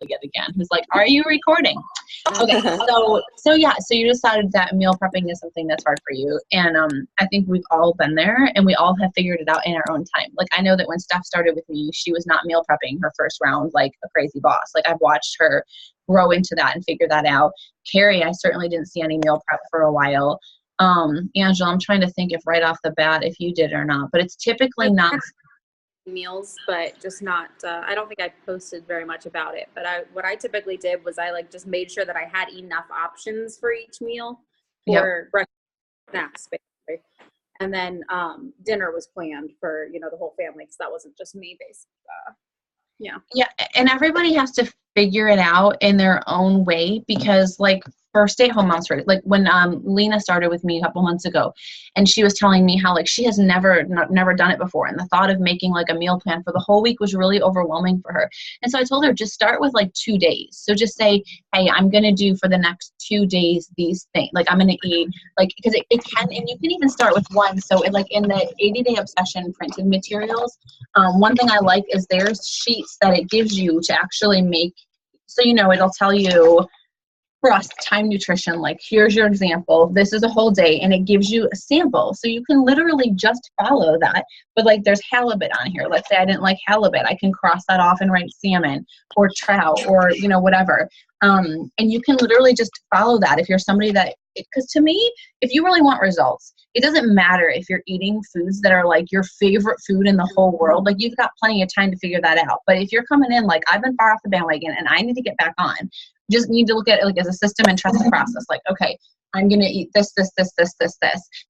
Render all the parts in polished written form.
yet again, who's like, are you recording? Okay, so yeah, so you decided that meal prepping is something that's hard for you, and I think we've all been there, and we all have figured it out in our own time. Like, I know that when Steph started with me, she was not meal prepping her first round like a crazy boss. Like, I've watched her grow into that and figure that out. Carrie, I certainly didn't see any meal prep for a while. Angela, I'm trying to think if right off the bat if you did or not, but it's typically not meals, but just not I don't think I posted very much about it, but what I typically did was I like just made sure that I had enough options for each meal for breakfast, snacks, basically, and then dinner was planned for the whole family, because that wasn't just me, basically. Yeah, and everybody has to figure it out in their own way, because like for stay-at-home moms, like when Lena started with me a couple months ago, and she was telling me how like she has never done it before, and the thought of making like a meal plan for the whole week was really overwhelming for her. And so I told her, just start with like 2 days. So just say, hey, I'm gonna do for the next 2 days these things. Like, I'm gonna eat, like, because it can, and you can even start with one. So like in the 80-day obsession printed materials, one thing I like is there's sheets that it gives you to actually make. So, it'll tell you, for us, time nutrition, like, here's your example, this is a whole day, and it gives you a sample. So you can literally just follow that. But like, there's halibut on here. Let's say I didn't like halibut. I can cross that off and write salmon or trout or, whatever. And you can literally just follow that if you're somebody that, because to me, if you really want results, it doesn't matter if you're eating foods that are like your favorite food in the whole world. Like, you've got plenty of time to figure that out. But if you're coming in like, I've been far off the bandwagon and I need to get back on, just need to look at it like as a system and trust the process. Like, okay, I'm going to eat this.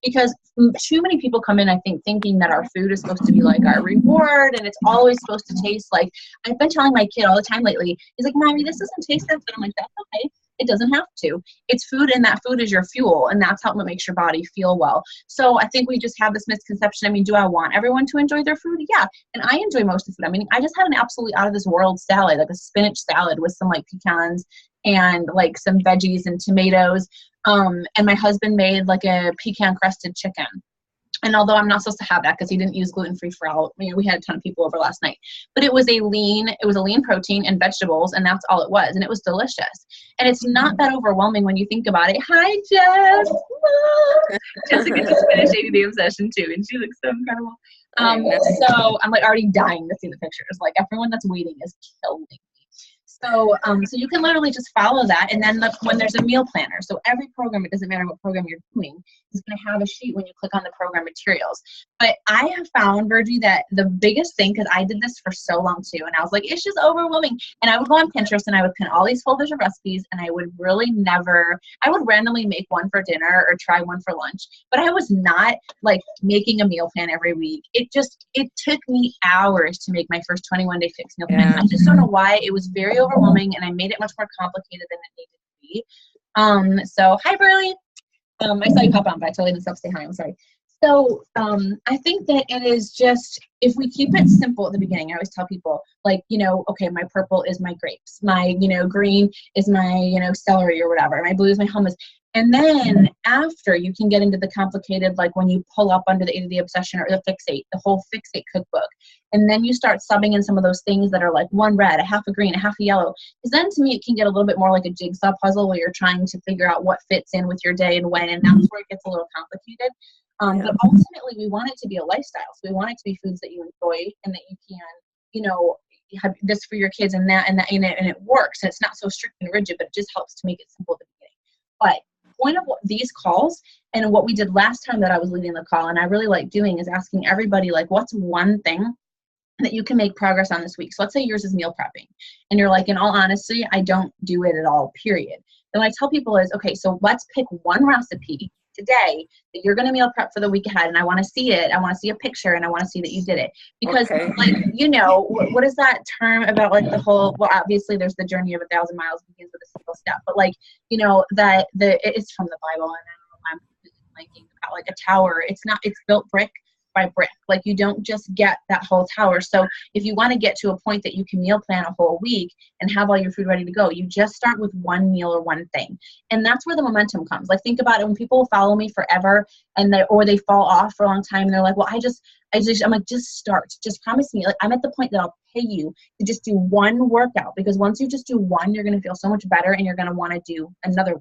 Because too many people come in, I think, thinking that our food is supposed to be like our reward, and it's always supposed to taste like, I've been telling my kid all the time lately, he's like, Mommy, this doesn't taste that good. I'm like, that's okay. It doesn't have to. It's food, and that food is your fuel, and that's how it makes your body feel well. So I think we just have this misconception. I mean, do I want everyone to enjoy their food? Yeah. And I enjoy most of the food. I mean, I just had an absolutely out of this world salad, like a spinach salad with some like pecans and like some veggies and tomatoes. And my husband made like a pecan crusted chicken. And although I'm not supposed to have that because he didn't use gluten-free for all, we had a ton of people over last night, but it was a lean protein and vegetables, and that's all it was. And it was delicious. And it's not that overwhelming when you think about it. Hi, Jess. Jessica just finished 80-day obsession too, and she looks so incredible. So I'm like already dying to see the pictures. Like, everyone that's waiting is killing me. So you can literally just follow that, and then when there's a meal planner, so every program, it doesn't matter what program you're doing, is going to have a sheet when you click on the program materials. But I have found, Virgie, that the biggest thing, because I did this for so long too, and I was like, it's just overwhelming. And I would go on Pinterest and I would pin all these folders of recipes, and I would randomly make one for dinner or try one for lunch. But I was not like making a meal plan every week. It took me hours to make my first 21-day fixed meal plan. I just don't know why. It was very overwhelming, and I made it much more complicated than it needed to be. So hi, Burley. I saw you pop on, but I totally didn't stop say hi. I'm sorry. So I think that it is just, if we keep it simple at the beginning, I always tell people, like, okay, my purple is my grapes, my, green is my, celery or whatever, my blue is my hummus. And then after, you can get into the complicated, like when you pull up under the 80-day obsession or the fixate, the whole fixate cookbook. And then you start subbing in some of those things that are like one red, a half a green, a half a yellow. Because then to me, it can get a little bit more like a jigsaw puzzle where you're trying to figure out what fits in with your day and when. And that's where it gets a little complicated. But ultimately, we want it to be a lifestyle. So we want it to be foods that you enjoy and that you can, have this for your kids and that, and it works. And it's not so strict and rigid, but it just helps to make it simple at the beginning. But point of these calls and what we did last time that I was leading the call, and I really like doing, is asking everybody, like, what's one thing that you can make progress on this week? So let's say yours is meal prepping, and you're like, in all honesty, I don't do it at all, period. Then what I tell people is, okay, so let's pick one recipe today that you're going to meal prep for the week ahead, and I want to see it. I want to see a picture, and I want to see that you did it. Because like, what is that term about, like, the whole, well, obviously there's the journey of 1,000 miles begins with a single step, but like, it's from the Bible, and I don't know why I'm thinking about like a tower. It's built brick by brick. Like you don't just get that whole tower. So if you want to get to a point that you can meal plan a whole week and have all your food ready to go, you just start with one meal or one thing. And that's where the momentum comes. Like think about it, when people follow me forever and they fall off for a long time and they're like, well, I'm like, just start, just promise me. Like I'm at the point that I'll pay you to just do one workout, because once you just do one, you're going to feel so much better and you're going to want to do another one.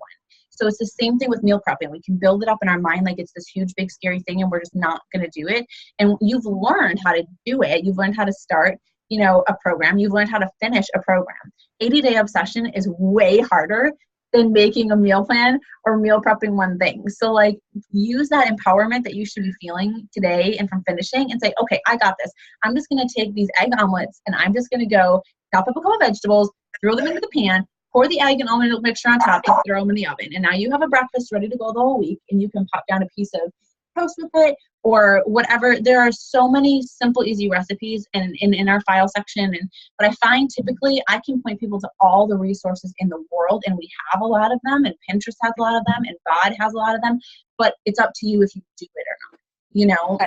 So it's the same thing with meal prepping. We can build it up in our mind like it's this huge, big, scary thing and we're just not going to do it. And you've learned how to do it. You've learned how to start, a program. You've learned how to finish a program. 80-day obsession is way harder than making a meal plan or meal prepping one thing. So like use that empowerment that you should be feeling today and from finishing and say, okay, I got this. I'm just going to take these egg omelets and I'm just going to go chop up a couple of vegetables, throw them into the pan, pour the egg and almond milk mixture on top and throw them in the oven. And now you have a breakfast ready to go the whole week, and you can pop down a piece of toast with it or whatever. There are so many simple, easy recipes in our file section. But I find typically I can point people to all the resources in the world, and we have a lot of them, and Pinterest has a lot of them, and God has a lot of them. But it's up to you if you do it or not.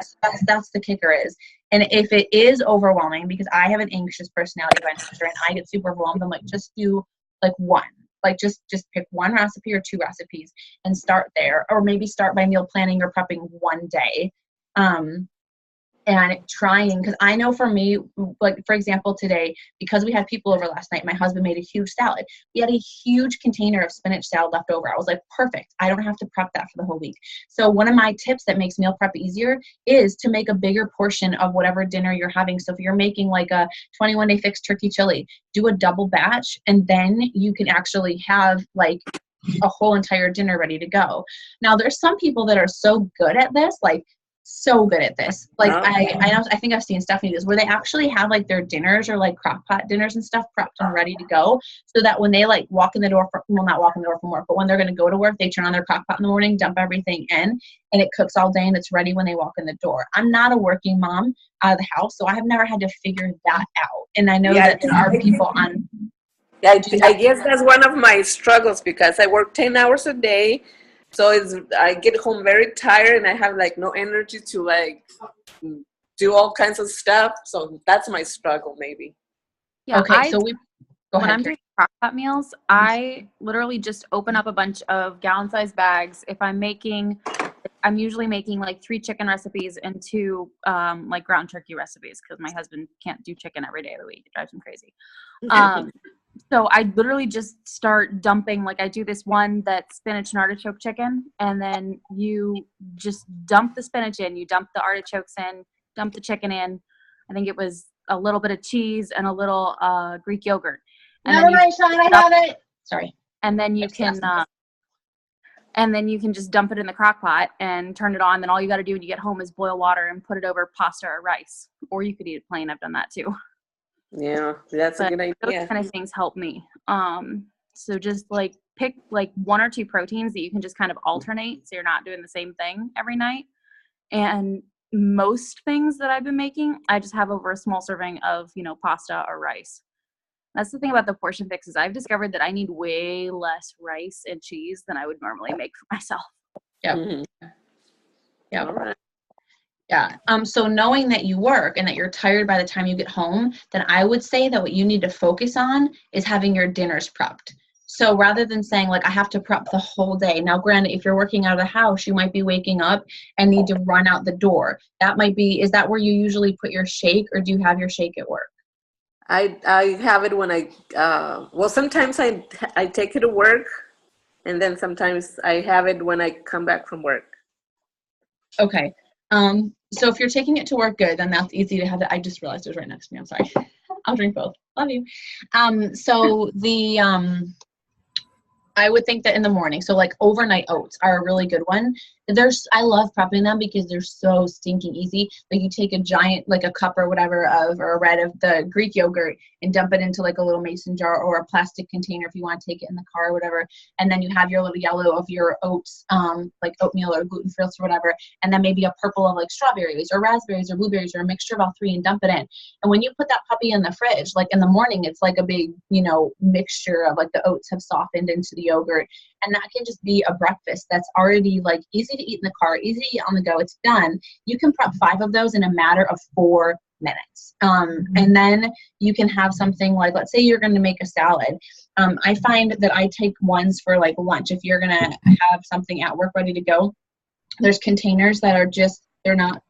That's the kicker is. And if it is overwhelming, because I have an anxious personality by nature and I get super overwhelmed, I'm like, just do like one, like just pick one recipe or two recipes and start there, or maybe start by meal planning or prepping one day. And trying, because I know for me, like for example, today, because we had people over last night, my husband made a huge salad. We had a huge container of spinach salad left over. I was like, perfect. I don't have to prep that for the whole week. So one of my tips that makes meal prep easier is to make a bigger portion of whatever dinner you're having. So if you're making like a 21-day fixed turkey chili, do a double batch, and then you can actually have like a whole entire dinner ready to go. Now there's some people that are so good at this, like so good at this. Like I think I've seen Stephanie do this, where they actually have like their dinners or like crock pot dinners and stuff prepped and ready to go, so that when they like walk in the door not walk in the door from work, but when they're going to go to work, they turn on their crock pot in the morning, dump everything in, and it cooks all day and it's ready when they walk in the door. I'm not a working mom out of the house, so I have never had to figure that out. And I know that there are people on. Yeah, I guess that's one of my struggles, because I work 10 hours a day. So I get home very tired and I have like no energy to like do all kinds of stuff. So that's my struggle maybe. Yeah. Okay. When I'm doing crock pot meals, I literally just open up a bunch of gallon-sized bags. If I'm usually making like 3 chicken recipes and 2 like ground turkey recipes, because my husband can't do chicken every day of the week. It drives him crazy. So I literally just start dumping, like I do this one that's spinach and artichoke chicken, and then you just dump the spinach in, you dump the artichokes in, dump the chicken in. I think it was a little bit of cheese and a little Greek yogurt. And Never mind, Sean, I have it. Sorry. And then you can just dump it in the crock pot and turn it on. Then all you got to do when you get home is boil water and put it over pasta or rice. Or you could eat it plain. I've done that too. Yeah, that's a good idea. Those kind of things help me. So just like pick like 1 or 2 proteins that you can just kind of alternate, so you're not doing the same thing every night. And most things that I've been making, I just have over a small serving of, pasta or rice. That's the thing about the portion fixes. I've discovered that I need way less rice and cheese than I would normally make for myself. Yeah. Mm-hmm. Yeah. All right. Yeah. So knowing that you work and that you're tired by the time you get home, then I would say that what you need to focus on is having your dinners prepped. So rather than saying like, I have to prep the whole day. Now, granted, if you're working out of the house, you might be waking up and need to run out the door. Is that where you usually put your shake, or do you have your shake at work? I have it when sometimes I take it to work, and then sometimes I have it when I come back from work. Okay. So if you're taking it to work, good, then that's easy to have it. I just realized it was right next to me. I'm sorry. I'll drink both. Love you. I would think that in the morning, so like overnight oats are a really good one. I love prepping them because they're so stinking easy. Like you take a giant, like a cup or whatever or a red of the Greek yogurt and dump it into like a little mason jar or a plastic container if you want to take it in the car or whatever. And then you have your little yellow of your oats, like oatmeal or gluten-free oats or whatever. And then maybe a purple of like strawberries or raspberries or blueberries or a mixture of all 3 and dump it in. And when you put that puppy in the fridge, like in the morning, it's like a big, mixture of like the oats have softened into the yogurt. And that can just be a breakfast that's already like easy to eat in the car, easy to eat on the go. It's done. You can prep 5 of those in a matter of 4 minutes. And then you can have something like, let's say you're going to make a salad. I find that I take ones for like lunch. If you're going to have something at work ready to go, there's containers that are just, they're not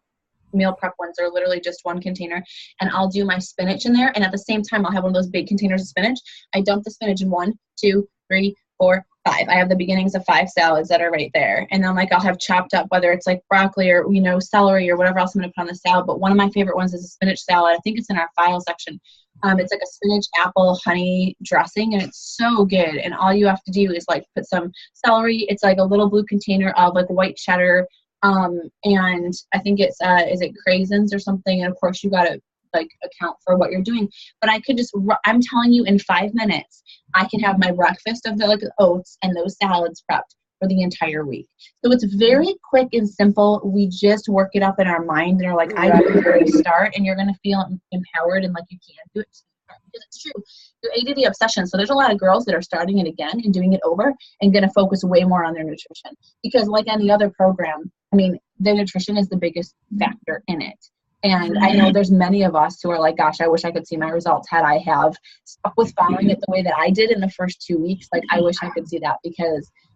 meal prep ones. They're literally just one container. And I'll do my spinach in there. And at the same time, I'll have one of those big containers of spinach. I dump the spinach in 1, 2, 3, 4, 5. I have the beginnings of 5 salads that are right there. And then like I'll have chopped up, whether it's like broccoli or, you know, celery or whatever else I'm going to put on the salad. But one of my favorite ones is a spinach salad. I think it's in our file section. It's like a spinach, apple, honey dressing, and it's so good. And all you have to do is like put some celery. It's like a little blue container of like white cheddar. And I think it's, is it craisins or something? And of course you got to like account for what you're doing. But I could just, I'm telling you, in 5 minutes, I can have my breakfast of the like oats and those salads prepped for the entire week. So it's very quick and simple. We just work it up in our mind and are like, I know where to start, and you're going to feel empowered and like you can do it. Because it's true. Your ADD obsession. So there's a lot of girls that are starting it again and doing it over and going to focus way more on their nutrition. Because like any other program, I mean, the nutrition is the biggest factor in it. And I know there's many of us who are like, gosh, I wish I could see my results had I have stuck with following it the way that I did in the first 2 weeks. Like, I wish I could see that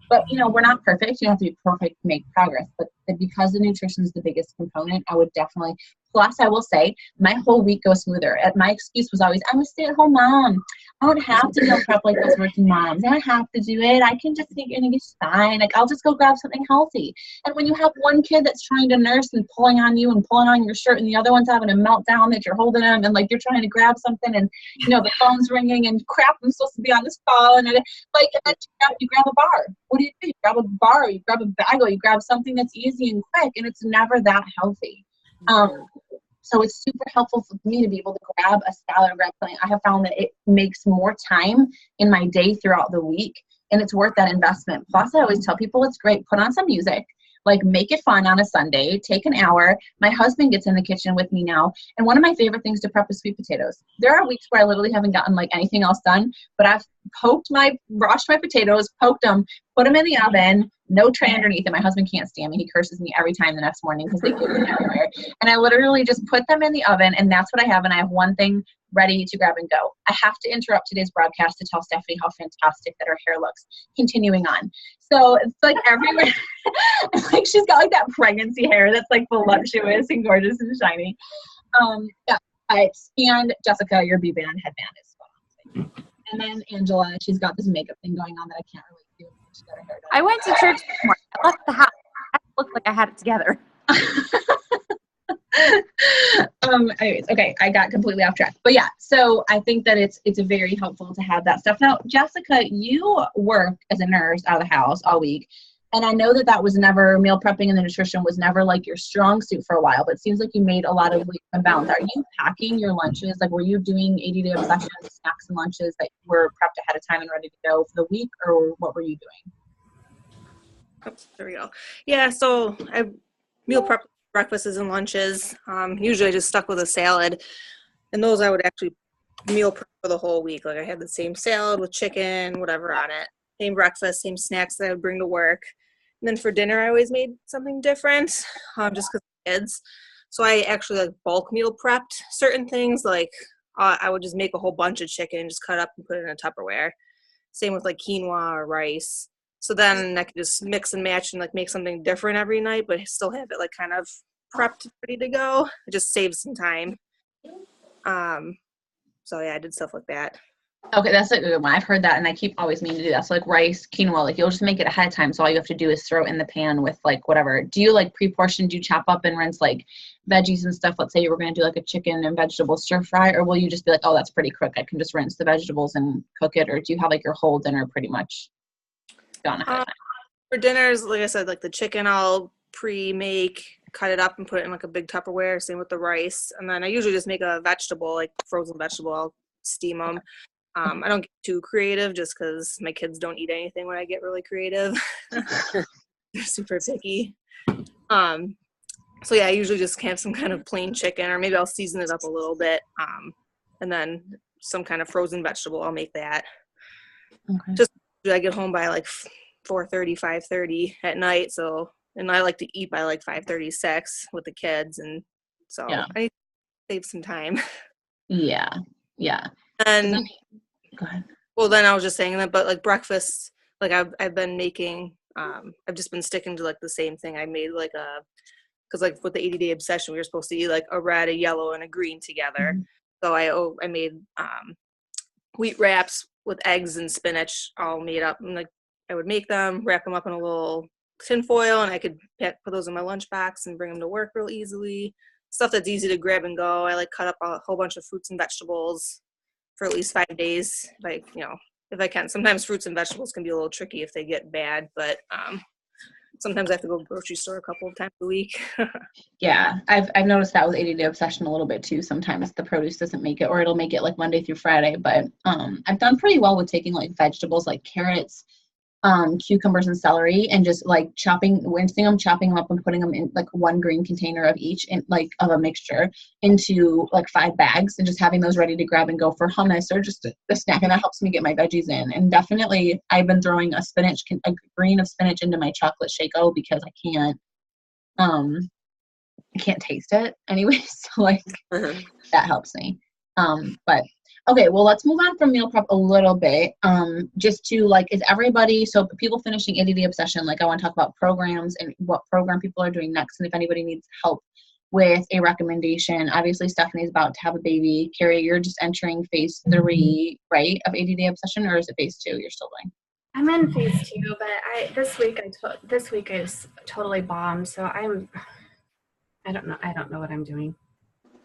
but you know, we're not perfect. You don't have to be perfect to make progress. But because the nutrition is the biggest component, I would definitely, plus I will say, my whole week goes smoother. My excuse was always, I'm a stay-at-home mom. I don't have to meal prep like those working moms. I don't have to do it. I can just think it's fine. Like, I'll just go grab something healthy. And when you have one kid that's trying to nurse and pulling on you and pulling on your shirt, and the other one's having a meltdown that you're holding them, and like you're trying to grab something, and you know the phone's ringing, and crap, I'm supposed to be on this call, and then you grab a bar. What do? You grab a bar, you grab a bagel, you grab something that's easy and quick, and it's never that healthy. So it's super helpful for me to be able to grab a salad or grab something. I have found that it makes more time in my day throughout the week, and it's worth that investment. Plus, I always tell people it's great. Put on some music. Like, make it fun on a Sunday. Take an hour. My husband gets in the kitchen with me now. And one of my favorite things to prep is sweet potatoes. There are weeks where I literally haven't gotten like anything else done, but I've washed my potatoes, poked them, put them in the oven, no tray underneath it. My husband can't stand me. He curses me every time the next morning because they get them everywhere. And I literally just put them in the oven, and that's what I have. And I have one thing ready to grab and go. I have to interrupt today's broadcast to tell Stephanie how fantastic that her hair looks. Continuing on. So it's like everywhere. Like, she's got like that pregnancy hair that's like voluptuous and gorgeous and shiny. Yeah. And Jessica, your B-band headband is spot on. And then Angela, she's got this makeup thing going on that I can't relate to. She's got her hair done. I went to church this morning. I left the house. I looked like I had it together. Anyways, okay, I got completely off track. But yeah, so I think that it's very helpful to have that stuff. Now, Jessica, you work as a nurse out of the house all week. And I know that was never, meal prepping and the nutrition was never like your strong suit for a while, but it seems like you made a lot of leaps and bounds. Are you packing your lunches? Like, were you doing ADD obsession snacks and lunches that were prepped ahead of time and ready to go for the week, or what were you doing? Oh, there we go. Yeah, so I meal prep breakfasts and lunches. Usually I just stuck with a salad, and those I would actually meal prep for the whole week. Like, I had the same salad with chicken, whatever on it. Same breakfast, same snacks that I would bring to work. And then for dinner, I always made something different, just because of kids. So I actually like bulk meal prepped certain things. Like, I would just make a whole bunch of chicken, just cut up and put it in a Tupperware. Same with like quinoa or rice. So then I could just mix and match and like make something different every night, but still have it like kind of prepped, ready to go. It just saves some time. So yeah, I did stuff like that. Okay, that's a good one. I've heard that, and I keep always meaning to do that. So like rice, quinoa, like you'll just make it ahead of time. So all you have to do is throw it in the pan with like whatever. Do you like pre-portion? Do you chop up and rinse like veggies and stuff? Let's say you were going to do like a chicken and vegetable stir fry, or will you just be like, oh, that's pretty quick, I can just rinse the vegetables and cook it? Or do you have like your whole dinner pretty much done ahead of time? For dinners, like I said, like the chicken I'll pre-make, cut it up and put it in like a big Tupperware. Same with the rice. And then I usually just make a vegetable, like frozen vegetable. I'll steam them. I don't get too creative just because my kids don't eat anything when I get really creative. They're super picky. So yeah, I usually just have some kind of plain chicken, or maybe I'll season it up a little bit. And then some kind of frozen vegetable, I'll make that. Okay. Just I get home by like 4:30, 5:30 at night. So, and I like to eat by like 5:36 with the kids. And so I save some time. Yeah. And Go ahead. well, then I was just saying that, but like breakfast, like I've been making, I've just been sticking to like the same thing. I made like because like with the 80-day obsession, we were supposed to eat like a red, a yellow, and a green together. Mm-hmm. So I made wheat wraps with eggs and spinach all made up. And like I would make them, wrap them up in a little tin foil, and I could put those in my lunchbox and bring them to work real easily. Stuff that's easy to grab and go. I like cut up a whole bunch of fruits and vegetables for at least 5 days. Like, if I can. Sometimes fruits and vegetables can be a little tricky if they get bad, but sometimes I have to go to the grocery store a couple of times a week. Yeah, I've noticed that with 80-day obsession a little bit too. Sometimes the produce doesn't make it, or it'll make it like Monday through Friday. But I've done pretty well with taking like vegetables like carrots, cucumbers, and celery, and just like rinsing them, chopping them up, and putting them in like one green container of each, in like of a mixture, into like 5 bags, and just having those ready to grab and go for hummus or just a snack. And that helps me get my veggies in. And definitely, I've been throwing a green of spinach into my chocolate Shake-O because I can't taste it anyway. So like that helps me. But okay, well, let's move on from meal prep a little bit. Just to like, is everybody, so people finishing 80-day obsession, like I want to talk about programs and what program people are doing next. And if anybody needs help with a recommendation, obviously Stephanie's about to have a baby. Carrie, you're just entering phase 3, right, of 80-day obsession, or is it phase 2 you're still doing? I'm in phase 2, but this week is totally bombed. So I don't know what I'm doing.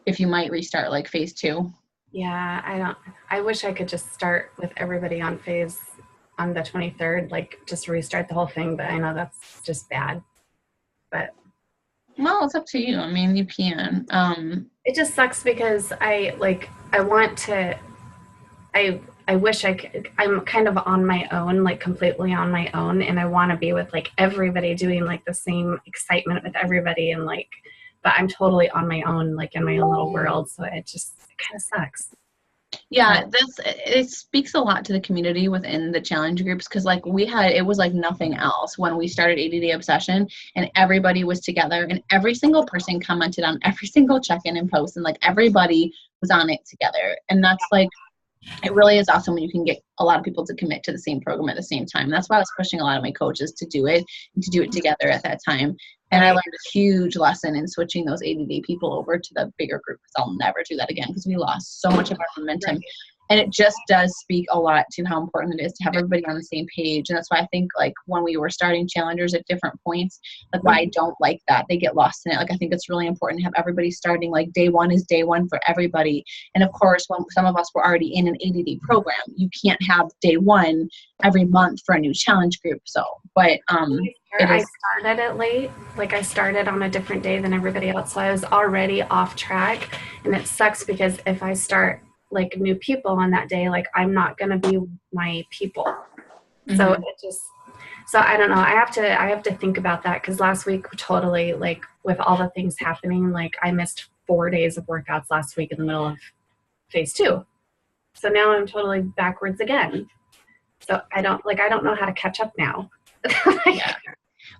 If you might restart like phase 2. Yeah, I wish I could just start with everybody on the 23rd, like just restart the whole thing, but I know that's just bad. But well, it's up to you. I mean, you can. It just sucks because I wish I could. I'm kind of on my own, like completely on my own, and I want to be with like everybody doing like the same excitement with everybody, and like, but I'm totally on my own, like in my own little world. So it kind of sucks. Yeah, it speaks a lot to the community within the challenge groups, because like it was like nothing else when we started 80-day obsession, and everybody was together, and every single person commented on every single check-in and post, and like everybody was on it together. And that's like, it really is awesome when you can get a lot of people to commit to the same program at the same time. That's why I was pushing a lot of my coaches to do it and to do it together at that time. And I learned a huge lesson in switching those 80-day people over to the bigger group, because I'll never do that again, because we lost so much of our momentum. And it just does speak a lot to how important it is to have everybody on the same page. And that's why I think like when we were starting challengers at different points, like why I don't like that they get lost in it. Like I think it's really important to have everybody starting like day one is day one for everybody. And of course, when some of us were already in an 80-day program, you can't have day one every month for a new challenge group. So, but I started it late. Like I started on a different day than everybody else. So I was already off track, and it sucks because if I start like new people on that day, like I'm not going to be my people. Mm-hmm. So I don't know. I have to think about that, because last week totally, like with all the things happening, like I missed 4 days of workouts last week in the middle of phase 2. So now I'm totally backwards again. So I don't know how to catch up now. Yeah.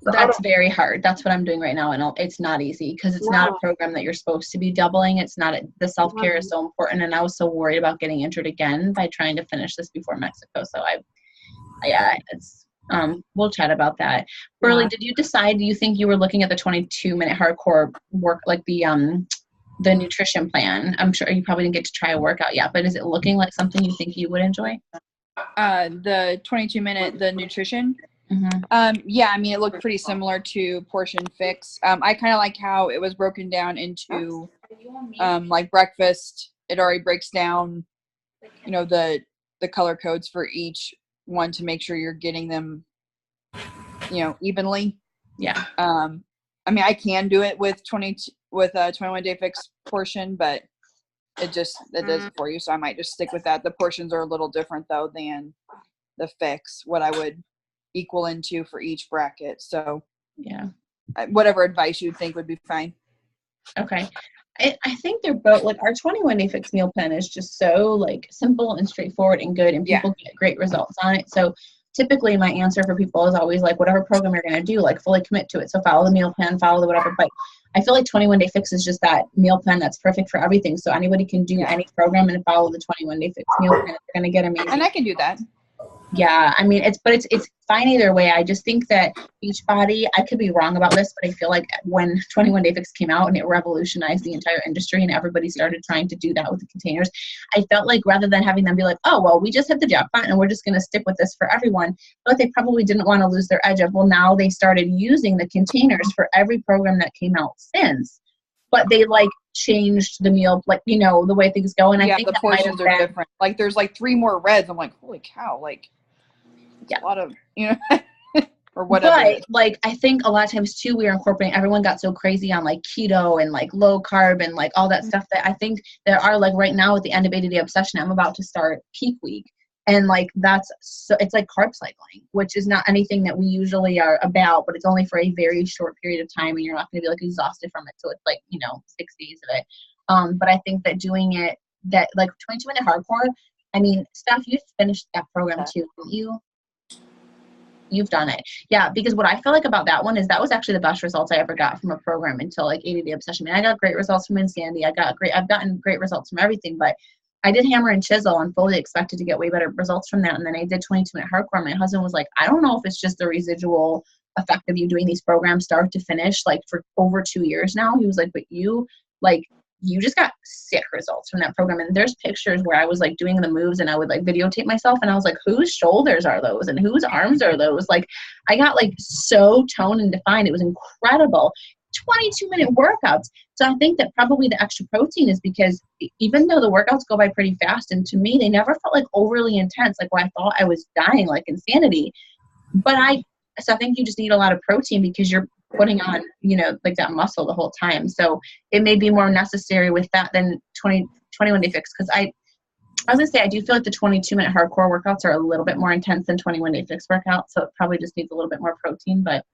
That's very hard. That's what I'm doing right now, and it's not easy, because it's not a program that you're supposed to be doubling. It's not. The self-care is so important, and I was so worried about getting injured again by trying to finish this before Mexico. So we'll chat about that. Burley, did you decide? Do you think you were looking at the 22-minute hardcore work, like the nutrition plan? I'm sure you probably didn't get to try a workout yet, but is it looking like something you think you would enjoy? The 22-minute, the nutrition. Mm-hmm. Yeah, I mean, it looked pretty similar to Portion Fix. I kind of like how it was broken down into like breakfast. It already breaks down, the color codes for each one to make sure you're getting them, evenly. Yeah. I mean, I can do it with 21-day fix portion, but it does it for you. So I might just stick with that. The portions are a little different though than the fix, what I would equal into for each bracket. So yeah, whatever advice you think would be fine. Okay. I think they're both, like, our 21-day fix meal plan is just so like simple and straightforward and good, and people get great results on it. So typically my answer for people is always like, whatever program you're going to do, like fully commit to it. So follow the meal plan, follow the whatever. But I feel like 21 Day Fix is just that meal plan that's perfect for everything. So anybody can do any program and follow the 21 Day Fix meal plan. They're going to get amazing. And I can do that. Yeah, I mean, it's fine either way. I just think that Beachbody, I could be wrong about this, but I feel like when 21 Day Fix came out and it revolutionized the entire industry and everybody started trying to do that with the containers, I felt like rather than having them be like, oh, well, we just hit the jackpot and we're just going to stick with this for everyone, but they probably didn't want to lose their edge of, well, now they started using the containers for every program that came out since. But they like changed the meal, like, you know, the way things go. And I think the portions are different. Like there's like 3 more reds. I'm like, holy cow, like a lot of, you know, or whatever. But like, I think a lot of times too, we are incorporating, everyone got so crazy on like keto and like low carb and like all that stuff that I think there are like right now at the end of 80 Day Obsession, I'm about to start peak week. And like, it's like carb cycling, which is not anything that we usually are about, but it's only for a very short period of time and you're not going to be like exhausted from it. So it's like, you know, 6 days of it. But I think that doing it, that like 22-minute hardcore, I mean, Steph, you finished that program too, didn't you? You've done it. Yeah, because what I feel like about that one is that was actually the best results I ever got from a program until like 80 Day Obsession. I mean, I got great results from Insanity. I've gotten great results from everything, but I did hammer and chisel and fully expected to get way better results from that. And then I did 22-minute hardcore. My husband was like, I don't know if it's just the residual effect of you doing these programs start to finish, like for over 2 years now. He was like, but you just got sick results from that program. And there's pictures where I was like doing the moves and I would like videotape myself and I was like, whose shoulders are those and whose arms are those? Like I got like so toned and defined. It was incredible. 22-minute workouts. So I think that probably the extra protein is because even though the workouts go by pretty fast, and to me, they never felt like overly intense, like where I thought I was dying, like Insanity. So I think you just need a lot of protein because you're putting on, you know, like that muscle the whole time. So it may be more necessary with that than 21 Day Fix. Because I was gonna say, I do feel like the 22-minute hardcore workouts are a little bit more intense than 21 Day Fix workouts. So it probably just needs a little bit more protein, but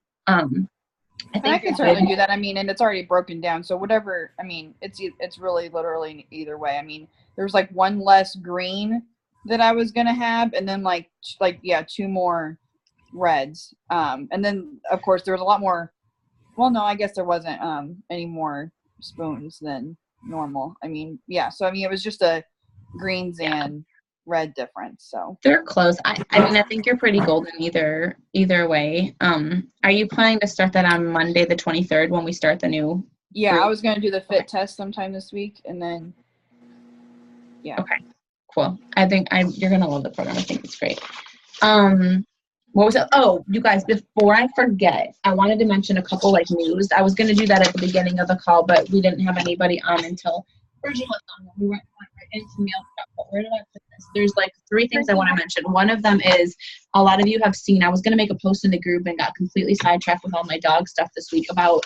I think I can certainly do that. I mean, and it's already broken down. So whatever, I mean, it's really literally either way. I mean, there's like 1 less green that I was going to have. And then like 2 more reds. And then of course there was a lot more, well, no, I guess there wasn't any more spoons than normal. I mean, yeah. So, I mean, it was just a greens and red difference. So they're close. I mean, I think you're pretty golden either way. Are you planning to start that on Monday the 23rd when we start the new yeah group? I was going to do the fit test sometime this week and then okay, cool. I think you're gonna love the program. I think it's great. What was it? Oh, you guys, before I forget, I wanted to mention a couple like news. I was gonna do that at the beginning of the call, but we didn't have anybody on until Virgil was on. We went right into meal prep. But where did I put this? There's like 3 things I want to mention. One of them is a lot of you have seen. I was gonna make a post in the group and got completely sidetracked with all my dog stuff this week about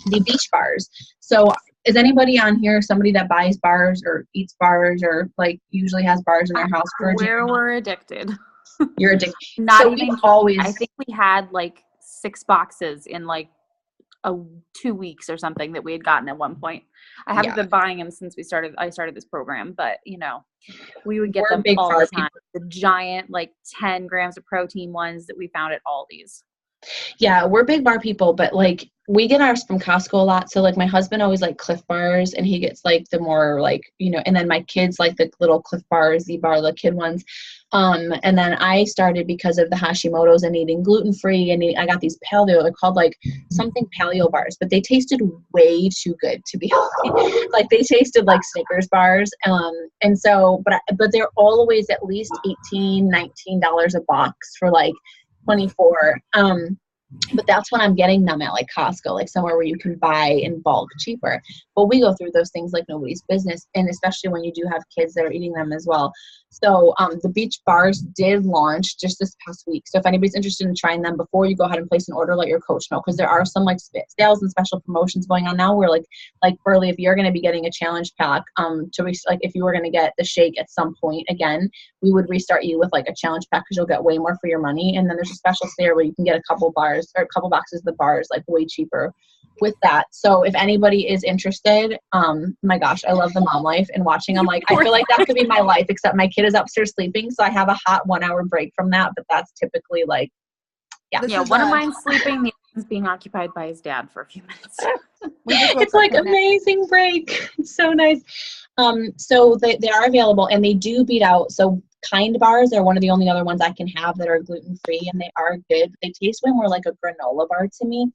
the beach bars. So is anybody on here somebody that buys bars or eats bars or like usually has bars in their house? Where we're addicted. You're addicted. Not so even always. I think we had like 6 boxes in like 2 weeks or something that we had gotten at one point. I haven't been buying them since I started this program, but you know, we would get them all the time. The giant like 10 grams of protein ones that we found at Aldi's. Yeah, we're big bar people, but like we get ours from Costco a lot. So like my husband always like Cliff bars and he gets like the more like, you know, and then my kids like the little Cliff bars, Z-bar, the kid ones. And then I started because of the Hashimoto's and eating gluten-free and I got these paleo, they're called like something paleo bars, but they tasted way too good to be healthy. Like they tasted like Snickers bars. And so, but they're always at least $18, $19 a box for like 24. But that's when I'm getting them at like Costco, like somewhere where you can buy in bulk cheaper. But we go through those things like nobody's business. And especially when you do have kids that are eating them as well. So the beach bars did launch just this past week. So if anybody's interested in trying them, before you go ahead and place an order, let your coach know. Because there are some like sales and special promotions going on now where like Burley, if you're going to be getting a challenge pack, like if you were going to get the shake at some point again, we would restart you with like a challenge pack because you'll get way more for your money. And then there's a special sale where you can get a couple bars or a couple boxes of the bars like way cheaper with that. So if anybody is interested, my gosh, I love the mom life and watching. I'm like, I feel like that could be my life, except my kid is upstairs sleeping. So I have a hot 1 hour break from that, but that's typically like, Yeah, one of mine's sleeping, the other one's being occupied by his dad for a few minutes. It's like amazing break. It's so nice. So they are available and they do beat out. So Kind bars are one of the only other ones I can have that are gluten-free, and they are good. They taste way more like a granola bar to me.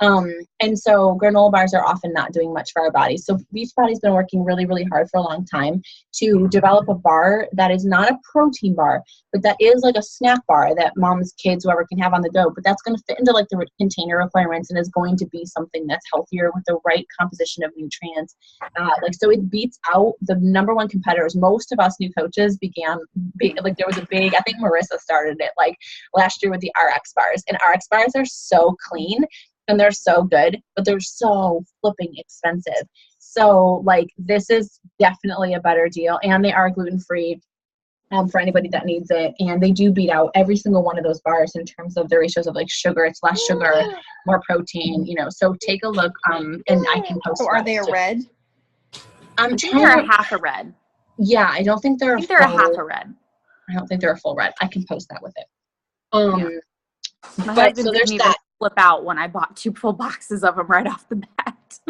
And so granola bars are often not doing much for our bodies. So Beachbody's been working really, really hard for a long time to develop a bar that is not a protein bar, but that is like a snack bar that moms, kids, whoever can have on the go. But that's going to fit into like the container requirements and is going to be something that's healthier with the right composition of nutrients. So it beats out the number one competitors. Most of us new coaches there was a big, I think Marissa started it like last year with the RX bars, and RX bars are so clean. And they're so good, but they're so flipping expensive. So like this is definitely a better deal, and they are gluten-free for anybody that needs it. And they do beat out every single one of those bars in terms of the ratios of like sugar. It's less sugar, more protein, so take a look and I can post. So are they a red? I think they're a half a red. Yeah, I don't think they're a half a red. I don't think they're a full red. I can post that with it. My But husband so didn't there's even that. flip out when I bought 2 full boxes of them right off the bat.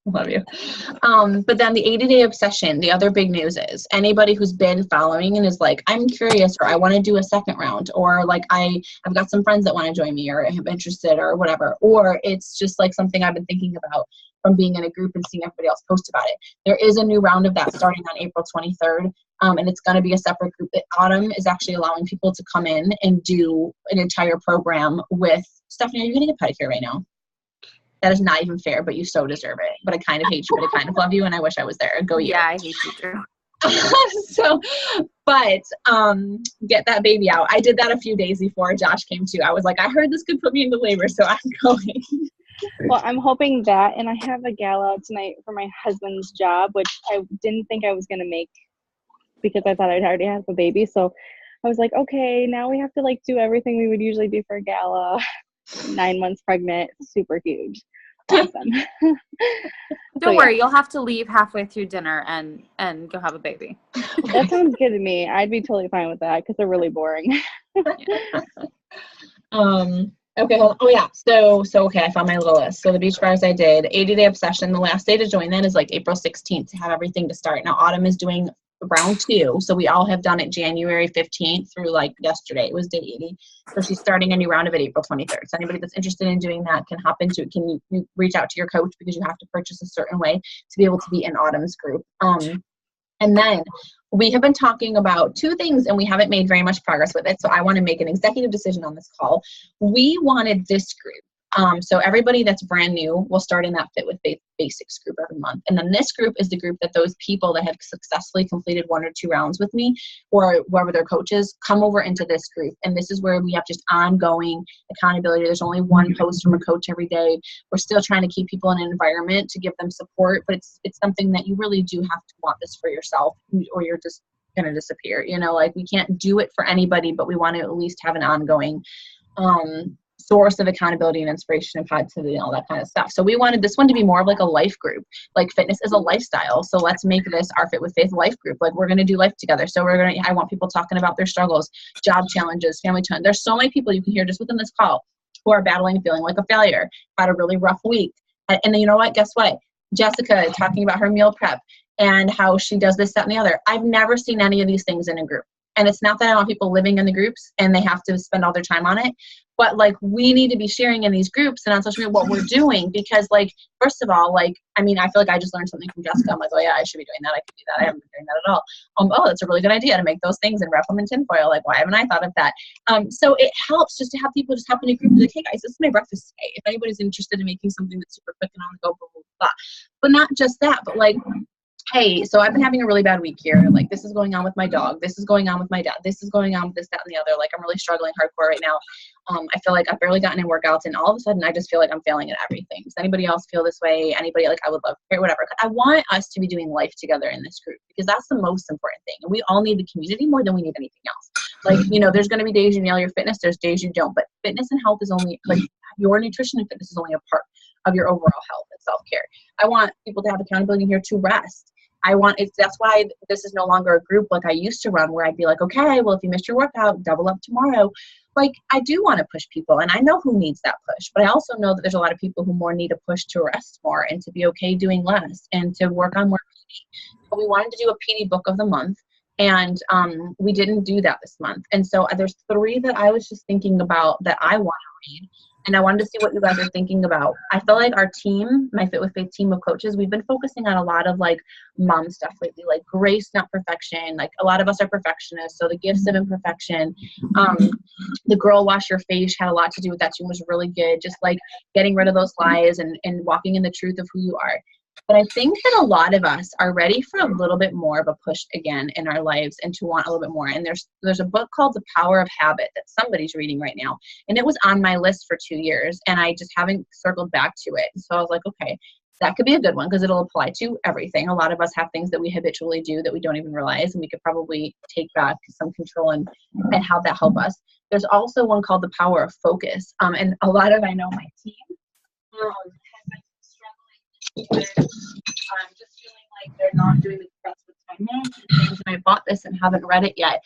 Love you. But then the 80-day obsession, the other big news is anybody who's been following and is like, I'm curious, or I want to do a second round, or like I've got some friends that want to join me, or I'm interested, or whatever, or it's just like something I've been thinking about from being in a group and seeing everybody else post about it. There is a new round of that starting on April 23rd. And it's going to be a separate group. Autumn is actually allowing people to come in and do an entire program with Stephanie. Are you getting a pedicure right now? That is not even fair, but you so deserve it. But I kind of hate you, but I kind of love you, and I wish I was there. Go you. Yeah, I hate you too. Get that baby out. I did that a few days before Josh came too. I was like, I heard this could put me into labor, so I'm going. Well, I'm hoping that, and I have a gala tonight for my husband's job, which I didn't think I was going to make because I thought I'd already have a baby. So I was like, okay, now we have to like do everything we would usually do for a gala. 9 months pregnant, super huge. Awesome. Don't worry, you'll have to leave halfway through dinner and go have a baby. That sounds good to me. I'd be totally fine with that because they're really boring. Okay. Oh yeah. So okay, I found my little list. So the beach bars I did, 80-day obsession. The last day to join that is like April 16th to have everything to start. Now Autumn is doing round 2. So we all have done it January 15th through like yesterday. It was day 80. So she's starting a new round of it April 23rd. So anybody that's interested in doing that can hop into it. Can you reach out to your coach because you have to purchase a certain way to be able to be in Autumn's group. And then we have been talking about 2 things and we haven't made very much progress with it. So I want to make an executive decision on this call. We wanted this group. So everybody that's brand new will start in that Fit with Basics group every month. And then this group is the group that those people that have successfully completed 1 or 2 rounds with me or whoever their coaches come over into this group. And this is where we have just ongoing accountability. There's only 1 post from a coach every day. We're still trying to keep people in an environment to give them support, but it's something that you really do have to want this for yourself or you're just going to disappear. Like we can't do it for anybody, but we want to at least have an ongoing, source of accountability and inspiration and positivity and all that kind of stuff. So we wanted this one to be more of like a life group. Like fitness is a lifestyle. So let's make this our Fit with Faith life group. Like we're going to do life together. So I want people talking about their struggles, job challenges, family challenge. There's so many people you can hear just within this call who are battling and feeling like a failure, had a really rough week. And then you know what? Guess what? Jessica talking about her meal prep and how she does this, that, and the other. I've never seen any of these things in a group. And it's not that I want people living in the groups and they have to spend all their time on it, but like we need to be sharing in these groups and on social media what we're doing because like, first of all, like, I mean, I feel like I just learned something from Jessica. I'm like, oh yeah, I should be doing that. I could do that. I haven't been doing that at all. Oh, that's a really good idea to make those things and wrap them in tinfoil. Like, why haven't I thought of that? So it helps just to have people just hop in a group and be like, hey guys, this is my breakfast today. If anybody's interested in making something that's super quick and on the go, blah, blah, blah. But not just that, but like, hey, so I've been having a really bad week here. Like this is going on with my dog. This is going on with my dad. This is going on with this, that, and the other. Like I'm really struggling hardcore right now. I feel like I've barely gotten in workouts and all of a sudden I just feel like I'm failing at everything. Does anybody else feel this way? Anybody like I would love to hear whatever. I want us to be doing life together in this group because that's the most important thing. And we all need the community more than we need anything else. Like, there's going to be days you nail your fitness. There's days you don't, but fitness and health is only like your nutrition and fitness is only a part of your overall health and self-care. I want people to have accountability here to rest. That's why this is no longer a group like I used to run, where I'd be like, okay, well, if you missed your workout, double up tomorrow. Like, I do want to push people, and I know who needs that push, but I also know that there's a lot of people who more need a push to rest more and to be okay doing less and to work on more PD. But we wanted to do a PD book of the month, and we didn't do that this month. And so there's 3 that I was just thinking about that I want to read. And I wanted to see what you guys are thinking about. I feel like our team, my Fit with Faith team of coaches, we've been focusing on a lot of like mom stuff lately, like grace, not perfection. Like a lot of us are perfectionists, so the gifts of imperfection. The girl wash your face had a lot to do with that too, was really good. Just like getting rid of those lies and walking in the truth of who you are. But I think that a lot of us are ready for a little bit more of a push again in our lives and to want a little bit more. And there's a book called The Power of Habit that somebody's reading right now. And it was on my list for 2 years, and I just haven't circled back to it. So I was like, okay, that could be a good one because it'll apply to everything. A lot of us have things that we habitually do that we don't even realize, and we could probably take back some control and have that help us. There's also one called The Power of Focus. And a lot of, I know my team has been struggling with just feeling like they're not doing the best with time management things, and I bought this and haven't read it yet.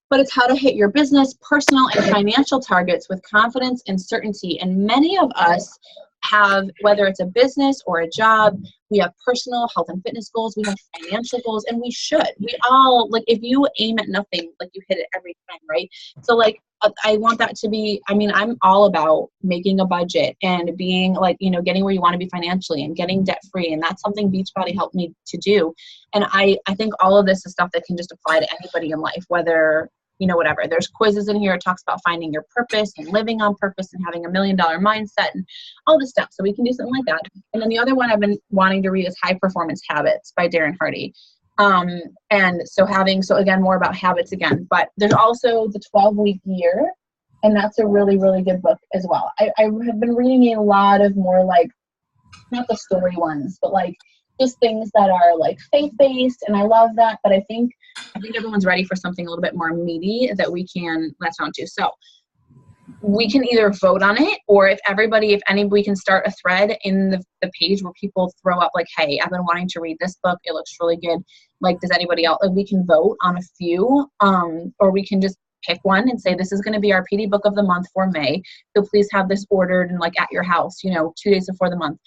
But it's how to hit your business, personal, and financial targets with confidence and certainty. And many of us have, whether it's a business or a job, we have personal health and fitness goals, we have financial goals, and we should. We all, like, if you aim at nothing, like, you hit it every time, right? So, like, I want that to be, I mean, I'm all about making a budget and being, like, you know, getting where you want to be financially and getting debt free. And that's something Beachbody helped me to do. And I think all of this is stuff that can just apply to anybody in life, whether, you know, whatever. There's quizzes in here. It talks about finding your purpose and living on purpose and having $1 million mindset and all this stuff. So we can do something like that. And then the other one I've been wanting to read is High Performance Habits by Darren Hardy. And so again, more about habits again, but there's also the 12-week year, and that's a really, really good book as well. I have been reading a lot of more, like, not the story ones, but like just things that are like faith-based, and I love that. But I think everyone's ready for something a little bit more meaty that we can latch onto. So we can either vote on it, or if anybody can start a thread in the page where people throw up like, hey, I've been wanting to read this book. It looks really good. Like, does anybody else, like, we can vote on a few, or we can just pick one and say, this is going to be our PD book of the month for May. So please have this ordered and, like, at your house, 2 days before the month.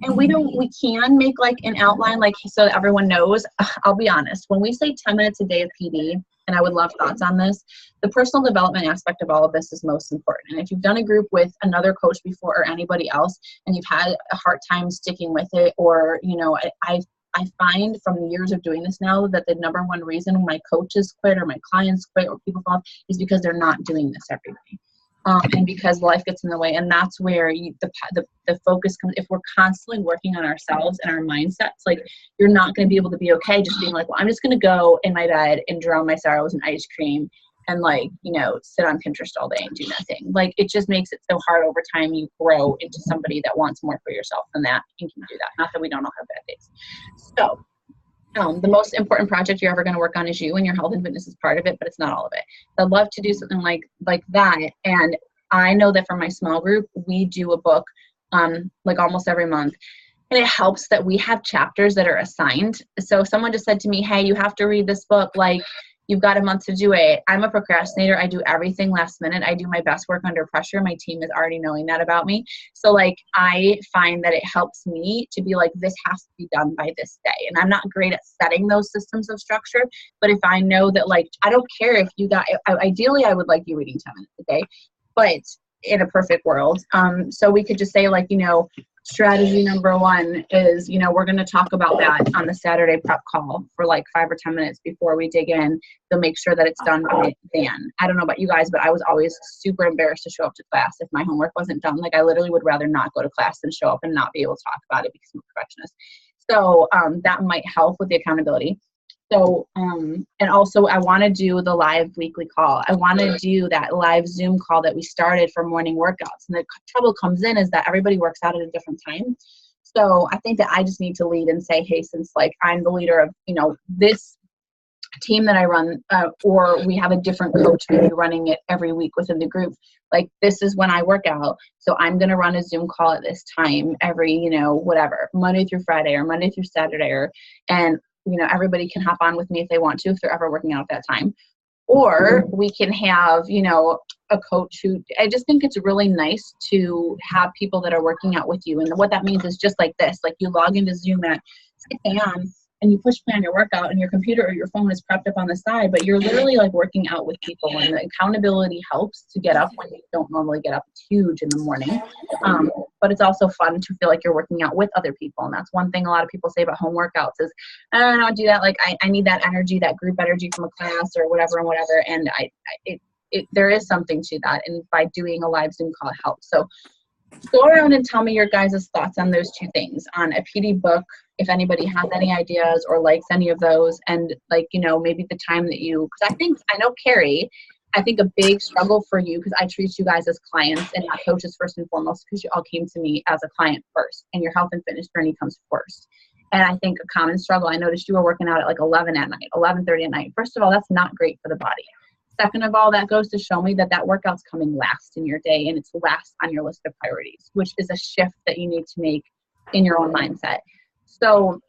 And we can make, like, an outline, like, so that everyone knows. I'll be honest, when we say 10 minutes a day of PD, and I would love thoughts on this, the personal development aspect of all of this is most important. And if you've done a group with another coach before or anybody else, and you've had a hard time sticking with it, or, I find from the years of doing this now that the number one reason my coaches quit or my clients quit or people fall off is because they're not doing this every day. And because life gets in the way. And that's where the focus comes. If we're constantly working on ourselves and our mindsets, like, you're not going to be able to be okay just being like, well, I'm just going to go in my bed and drown my sorrows in ice cream and, like, sit on Pinterest all day and do nothing. Like, it just makes it so hard over time. You grow into somebody that wants more for yourself than that and can do that. Not that we don't all have bad days. So the most important project you're ever going to work on is you, and your health and fitness is part of it, but it's not all of it. I'd love to do something like that. And I know that for my small group, we do a book like almost every month. And it helps that we have chapters that are assigned. So someone just said to me, hey, you have to read this book. Like, you've got a month to do it. I'm a procrastinator. I do everything last minute. I do my best work under pressure. My team is already knowing that about me. So, like, I find that it helps me to be like, this has to be done by this day. And I'm not great at setting those systems of structure. But if I know that, like, I don't care if you got, ideally, I would like you reading 10 minutes a day, but in a perfect world. So we could just say, like, strategy number 1 is, we're going to talk about that on the Saturday prep call for like 5 or 10 minutes before we dig in to make sure that it's done by then. I don't know about you guys, but I was always super embarrassed to show up to class if my homework wasn't done. Like, I literally would rather not go to class than show up and not be able to talk about it because I'm a perfectionist. So that might help with the accountability. So, and also I want to do the live weekly call. I want to do that live Zoom call that we started for morning workouts. And the trouble comes in is that everybody works out at a different time. So I think that I just need to lead and say, hey, since, like, I'm the leader of, this team that I run, or we have a different coach maybe running it every week within the group. Like, this is when I work out, so I'm going to run a Zoom call at this time every, whatever, Monday through Friday or Monday through Saturday, and everybody can hop on with me if they want to, if they're ever working out at that time. Or we can have, a coach who, I just think it's really nice to have people that are working out with you. And what that means is just like this, like you log into Zoom at 6 a.m. and you push play on your workout and your computer or your phone is propped up on the side, but you're literally like working out with people, and the accountability helps to get up when you don't normally get up. It's huge in the morning. But it's also fun to feel like you're working out with other people. And that's one thing a lot of people say about home workouts is, I don't do that. Like I need that energy, that group energy from a class or whatever and whatever. And there is something to that. And by doing a live Zoom call, it helps. So go around and tell me your guys' thoughts on those two things, on a PD book, if anybody has any ideas or likes any of those, and maybe the time that because I know Carrie, I think a big struggle for you, because I treat you guys as clients and not coaches first and foremost, because you all came to me as a client first, and your health and fitness journey comes first. And I think a common struggle, I noticed you were working out at like 11 at night, 11:30 at night. First of all, that's not great for the body. Second of all, that goes to show me that workout's coming last in your day, and it's last on your list of priorities, which is a shift that you need to make in your own mindset. So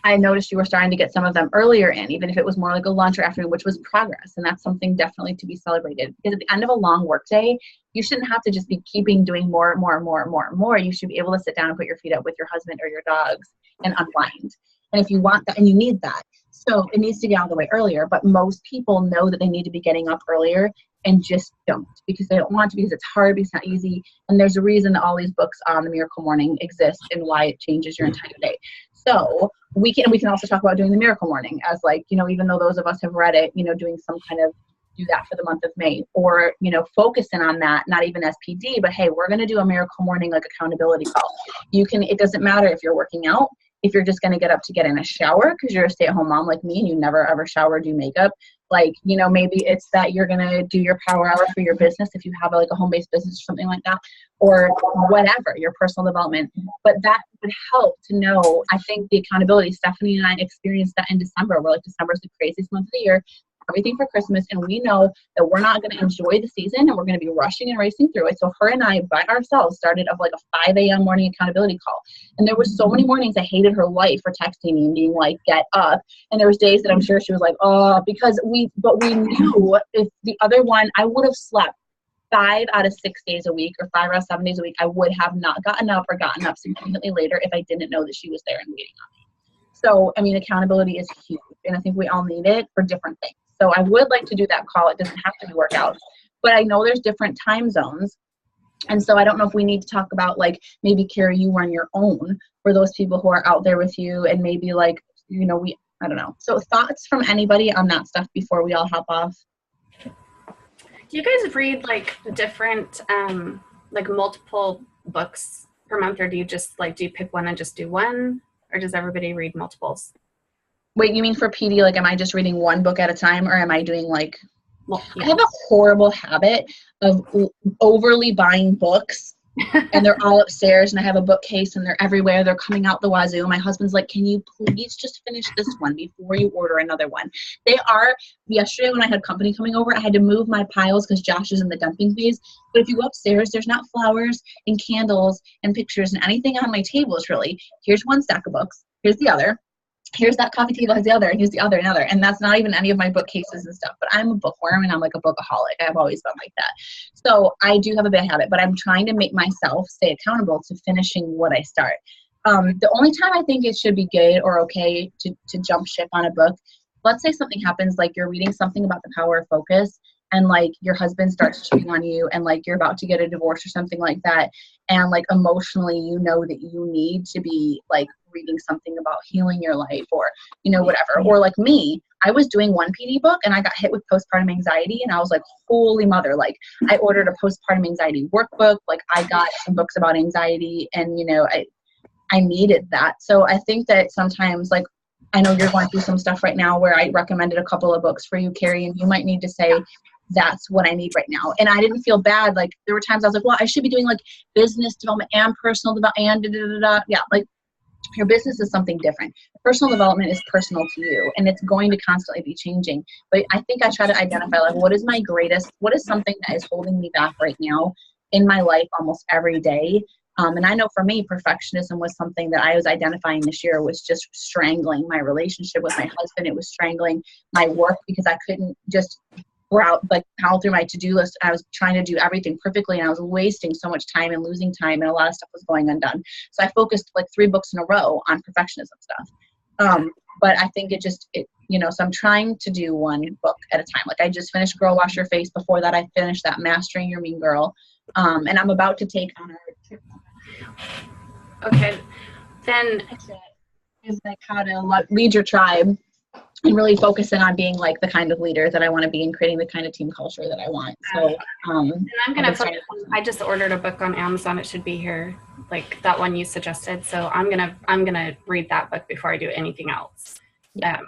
I noticed you were starting to get some of them earlier in, even if it was more like a lunch or afternoon, which was progress. And that's something definitely to be celebrated, because at the end of a long work day, you shouldn't have to just be doing more and more and more and more and more. You should be able to sit down and put your feet up with your husband or your dogs and unwind. And if you want that, and you need that, so it needs to get out of the way earlier. But most people know that they need to be getting up earlier and just don't, because they don't want to, because it's hard, because it's not easy. And there's a reason that all these books on the Miracle Morning exist and why it changes your entire day. So we can also talk about doing the Miracle Morning as even though those of us have read it, doing some kind of do that for the month of May, or, focusing on that, not even as PD, but hey, we're going to do a Miracle Morning, like accountability call. It doesn't matter if you're working out, if you're just going to get up to get in a shower because you're a stay-at-home mom like me and you never ever shower or do makeup, maybe it's that you're going to do your power hour for your business if you have a home-based business or something like that, or whatever, your personal development. But that would help to know. I think the accountability, Stephanie and I experienced that in December. We're like, December is the craziest month of the year, everything for Christmas, and we know that we're not going to enjoy the season and we're going to be rushing and racing through it. So her and I by ourselves started a 5 a.m. morning accountability call, and there was so many mornings I hated her life for texting me and being like, get up. And there was days that I'm sure she was like, oh, because we knew if the other one, I would have slept 5 out of 6 days a week or 5 out of 7 days a week. I would have not gotten up or gotten up significantly later if I didn't know that she was there and waiting on me. So, accountability is huge, and I think we all need it for different things. So I would like to do that call. It doesn't have to be workouts, but I know there's different time zones. And so I don't know if we need to talk about maybe, Carrie, you run your own for those people who are out there with you, and maybe I don't know. So thoughts from anybody on that stuff before we all hop off? Do you guys read different, multiple books per month, or do you just do you pick one and just do one, or does everybody read multiples? Wait, you mean for PD, am I just reading one book at a time, or am I doing Well, yeah. I have a horrible habit of overly buying books, and they're all upstairs, and I have a bookcase, and they're everywhere. They're coming out the wazoo. My husband's like, can you please just finish this one before you order another one? Yesterday when I had company coming over, I had to move my piles because Josh is in the dumping phase. But if you go upstairs, there's not flowers and candles and pictures and anything on my tables, really. Here's one stack of books. Here's the other. Here's that coffee table, here's the other, and here's the other, and other. And that's not even any of my bookcases and stuff. But I'm a bookworm, and I'm a bookaholic. I've always been like that. So I do have a bad habit, but I'm trying to make myself stay accountable to finishing what I start. The only time I think it should be good or okay to jump ship on a book, let's say something happens, you're reading something about the power of focus, and your husband starts cheating on you, and you're about to get a divorce or something like that, and emotionally that you need to be reading something about healing your life, or whatever. Or me, I was doing one PD book and I got hit with postpartum anxiety, and I was like, holy mother, I ordered a postpartum anxiety workbook, I got some books about anxiety, and I needed that. So I think that sometimes I know you're going through some stuff right now where I recommended a couple of books for you, Carrie, and you might need to say, that's what I need right now. And I didn't feel bad. There were times I was like, well, I should be doing business development and personal development and Yeah, Your business is something different. Personal development is personal to you, and it's going to constantly be changing. But I think I try to identify, like, what is something that is holding me back right now in my life almost every day. And I know for me, perfectionism was something that I was identifying this year was just strangling my relationship with my husband. It was strangling my work because I couldn't just power through my to-do list. I was trying to do everything perfectly, and I was wasting so much time and losing time, and a lot of stuff was going undone. So I focused like 3 books in a row on perfectionism stuff. But I think so I'm trying to do one book at a time. Like I just finished Girl Wash Your Face. Before that, I finished that Mastering Your Mean Girl. And I'm about to take on our trip. Okay, then is like how to lead your tribe and really focusing on being like the kind of leader that I want to be and creating the kind of team culture that I want. So, and I'm going to focus on, I just ordered a book on Amazon. It should be here, like that one you suggested. So I'm going to read that book before I do anything else. Yeah.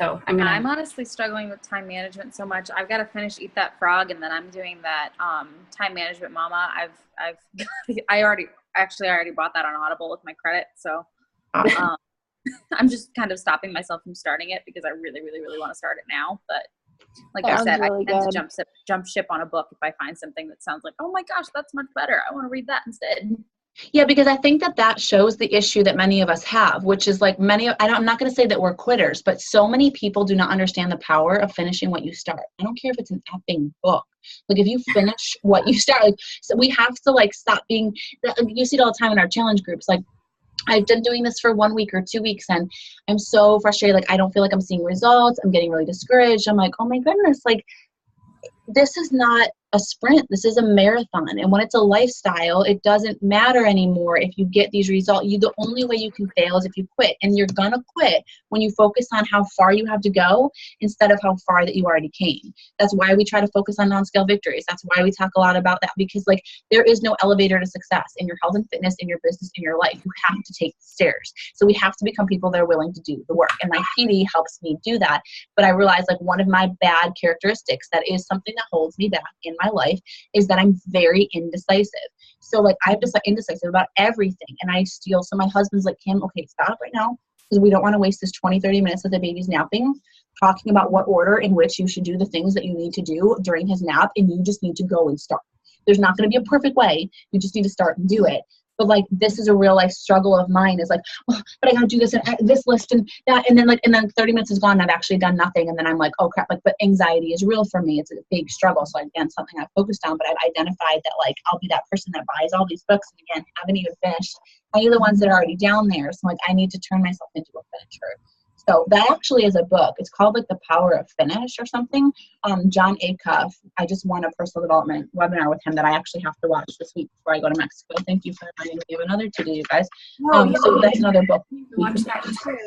So I'm honestly struggling with time management so much. I've got to finish Eat That Frog, and then I'm doing that Time Management Mama. I already bought that on Audible with my credit. So I'm just kind of stopping myself from starting it because I really, really, really want to start it now. But like I said, really I tend to jump ship on a book if I find something that sounds like, oh my gosh, that's much better. I want to read that instead. Yeah, because I think that shows the issue that many of us have, which is like I'm not going to say that we're quitters, but so many people do not understand the power of finishing what you start. I don't care if it's an effing book. Like if you finish what you start, like, so we have to like stop being, you see it all the time in our challenge groups. Like I've been doing this for 1 week or 2 weeks and I'm so frustrated. Like I don't feel like I'm seeing results. I'm getting really discouraged. I'm like, oh my goodness, like this is not a sprint. This is a marathon. And when it's a lifestyle, it doesn't matter anymore if you get these results. The only way you can fail is if you quit. And you're going to quit when you focus on how far you have to go instead of how far that you already came. That's why we try to focus on non-scale victories. That's why we talk a lot about that, because like there is no elevator to success in your health and fitness, in your business, in your life. You have to take the stairs. So we have to become people that are willing to do the work. And my PD helps me do that. But I realize like one of my bad characteristics that is something that holds me back in my life is that I'm very indecisive. So like I'm just like indecisive about everything, and I steal. So my husband's like, Kim, okay, stop right now, because we don't want to waste this 20-30 minutes that the baby's napping talking about what order in which you should do the things that you need to do during his nap, and you just need to go and start. There's not going to be a perfect way. You just need to start and do it. But like this is a real life struggle of mine, is like, oh, but I gotta do this and this list and that, and then 30 minutes is gone and I've actually done nothing, and then I'm like, oh crap, like, but anxiety is real for me. It's a big struggle. So again, something I've focused on, but I've identified that like I'll be that person that buys all these books and again haven't even finished any of the ones that are already down there. So like I need to turn myself into a finisher. So that actually is a book. It's called like The Power of Finish or something. John Acuff, I just won a personal development webinar with him that I actually have to watch this week before I go to Mexico. Thank you for reminding me of another to do, you guys. So that's another book. Watch that too.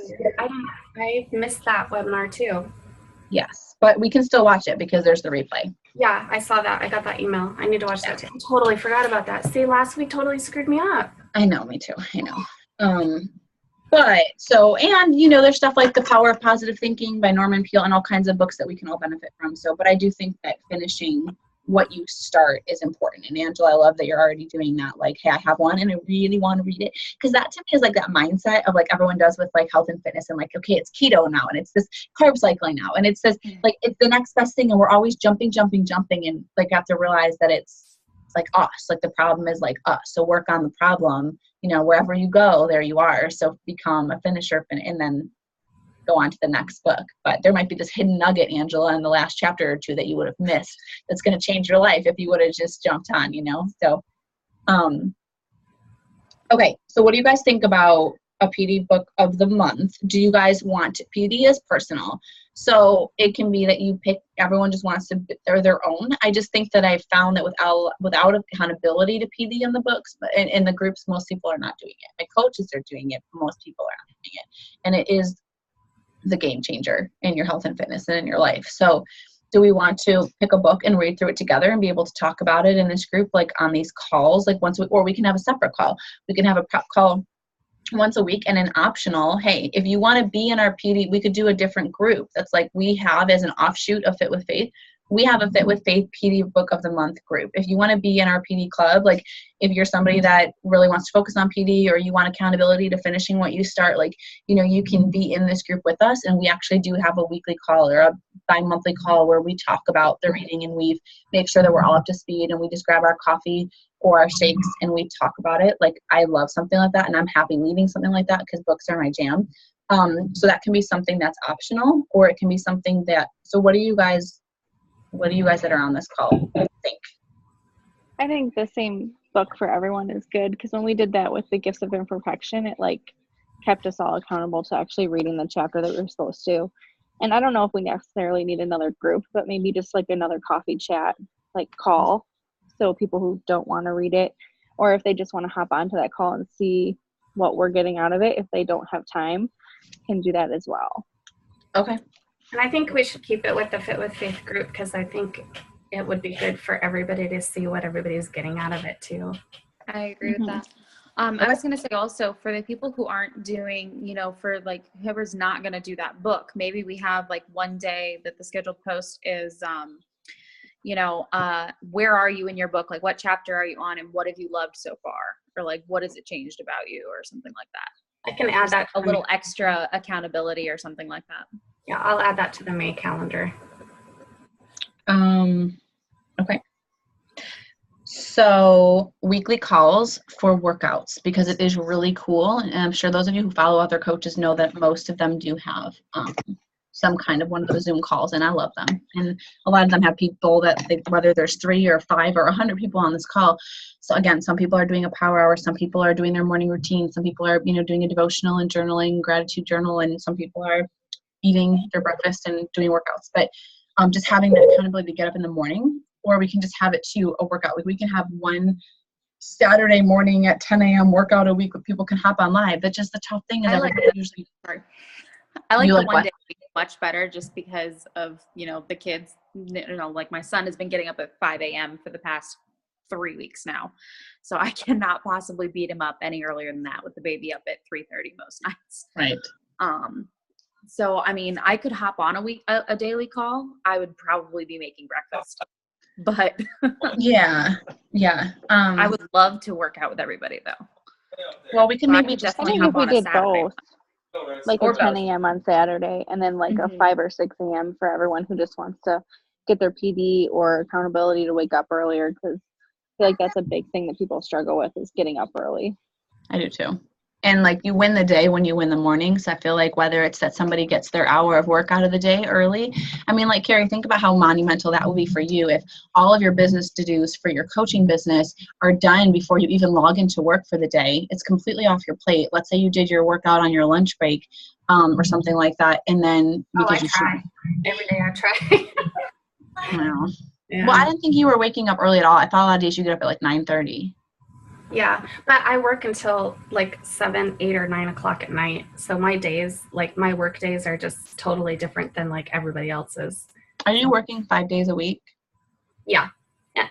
I missed that webinar too. Yes, but we can still watch it because there's the replay. Yeah, I saw that. I got that email. I need to watch that too. I totally forgot about that. See, last week totally screwed me up. I know, me too. I know. But so, and you know, there's stuff like The Power of Positive Thinking by Norman Peale and all kinds of books that we can all benefit from. So, but I do think that finishing what you start is important. And Angela, I love that you're already doing that. Like, hey, I have one and I really want to read it. Because that to me is like that mindset of like everyone does with like health and fitness and like, okay, it's keto now and it's this carb cycling now. And it's this like, it's the next best thing. And we're always jumping. And like, you have to realize that it's like us. Like the problem is like us. So work on the problem. You know, wherever you go, there you are. So become a finisher and then go on to the next book. But there might be this hidden nugget, Angela, in the last chapter or two that you would have missed that's going to change your life if you would have just jumped on, you know? So, okay. So what do you guys think about a PD book of the month? Do you guys want PD is personal? So it can be that you pick, everyone just wants to, they're their own. I just think that I've found that without accountability to PD in the books, in the groups, most people are not doing it. My coaches are doing it, but most people are not doing it. And it is the game changer in your health and fitness and in your life. So do we want to pick a book and read through it together and be able to talk about it in this group, like on these calls, like or we can have a separate call. We can have a prep call once a week and an optional, hey, if you want to be in our PD, we could do a different group. That's like we have as an offshoot of Fit with Faith. we have a Fit with Faith PD Book of the Month group. If you want to be in our PD club, like if you're somebody that really wants to focus on PD or you want accountability to finishing what you start, like, you know, you can be in this group with us. And we actually do have a weekly call or a bi-monthly call where we talk about the reading and we make sure that we're all up to speed, and we just grab our coffee or our shakes and we talk about it. Like, I love something like that, and I'm happy leading something like that because books are my jam. So that can be something that's optional, or it can be something that, so what do you guys that are on this call think? I think the same book for everyone is good, because when we did that with the Gifts of Imperfection, it like kept us all accountable to actually reading the chapter that we were supposed to. And I don't know if we necessarily need another group, but maybe just like another coffee chat, like call. So people who don't want to read it, or if they just want to hop onto that call and see what we're getting out of it, if they don't have time, can do that as well. Okay. And I think we should keep it with the Fit with Faith group, because I think it would be good for everybody to see what everybody's getting out of it too. I agree with that. I was going to say also, for the people who aren't doing, you know, for like whoever's not going to do that book, maybe we have like one day that the scheduled post is, you know, where are you in your book? Like, what chapter are you on, and what have you loved so far? Or like, what has it changed about you, or something like that. I can add that. A little extra accountability or something like that. Yeah, I'll add that to the May calendar. Okay. So weekly calls for workouts, because it is really cool. And I'm sure those of you who follow other coaches know that most of them do have some kind of one of those Zoom calls, and I love them. And a lot of them have people that whether there's 3 or 5 or 100 people on this call. So again, some people are doing a power hour, some people are doing their morning routine, some people are, you know, doing a devotional and journaling, gratitude journal, and some people are eating their breakfast and doing workouts. But just having that accountability to get up in the morning, or we can just have it to a workout. Like, we can have one Saturday morning at 10 a.m. workout a week where people can hop on live. That's just the tough thing is I like the one day much better, just because of, you know, the kids, you know, like my son has been getting up at 5 a.m. for the past 3 weeks now. So I cannot possibly beat him up any earlier than that with the baby up at 3:30 most nights. Right. So, I mean, I could hop on a daily call. I would probably be making breakfast, but yeah. I would love to work out with everybody though. Well, we can maybe just I think if we did both, like a 10 a.m. on Saturday, and then like a 5 or 6 a.m. for everyone who just wants to get their PD or accountability to wake up earlier, because I feel like that's a big thing that people struggle with, is getting up early. I do too. And like, you win the day when you win the mornings. I feel like whether it's that somebody gets their hour of work out of the day early. I mean, like, Carrie, think about how monumental that will be for you if all of your business to-dos for your coaching business are done before you even log into work for the day. It's completely off your plate. Let's say you did your workout on your lunch break or something like that. And then because I try. Every day I try. Wow. Yeah. Well, I didn't think you were waking up early at all. I thought a lot of days you get up at like 9:30. Yeah, but I work until like 7, 8, or 9 o'clock at night. So my days, like my work days, are just totally different than like everybody else's. Are you working 5 days a week? Yeah.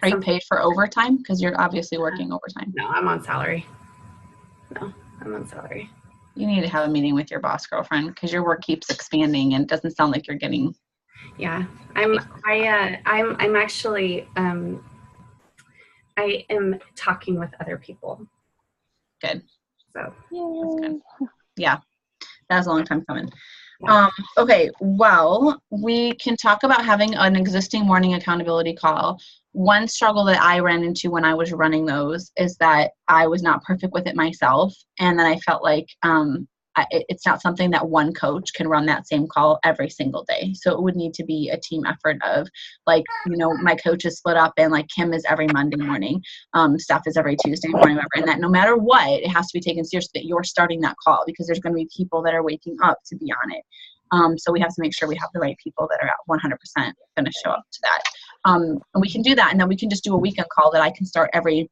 Are you paid for overtime? Because you're obviously working overtime. No, I'm on salary. No, I'm on salary. You need to have a meeting with your boss, girlfriend, because your work keeps expanding and it doesn't sound like you're getting. Yeah, I'm actually I am talking with other people. Good. So that's good. Yeah, that was a long time coming. Yeah. Okay, well, we can talk about having an existing morning accountability call. One struggle that I ran into when I was running those is that I was not perfect with it myself. And then I felt like it's not something that one coach can run that same call every single day. So it would need to be a team effort of, like, you know, my coach is split up and like Kim is every Monday morning, Steph is every Tuesday morning, whatever. And that no matter what, it has to be taken seriously that you're starting that call, because there's going to be people that are waking up to be on it. So we have to make sure we have the right people that are at 100% going to show up to that. And we can do that. And then we can just do a weekend call that I can start every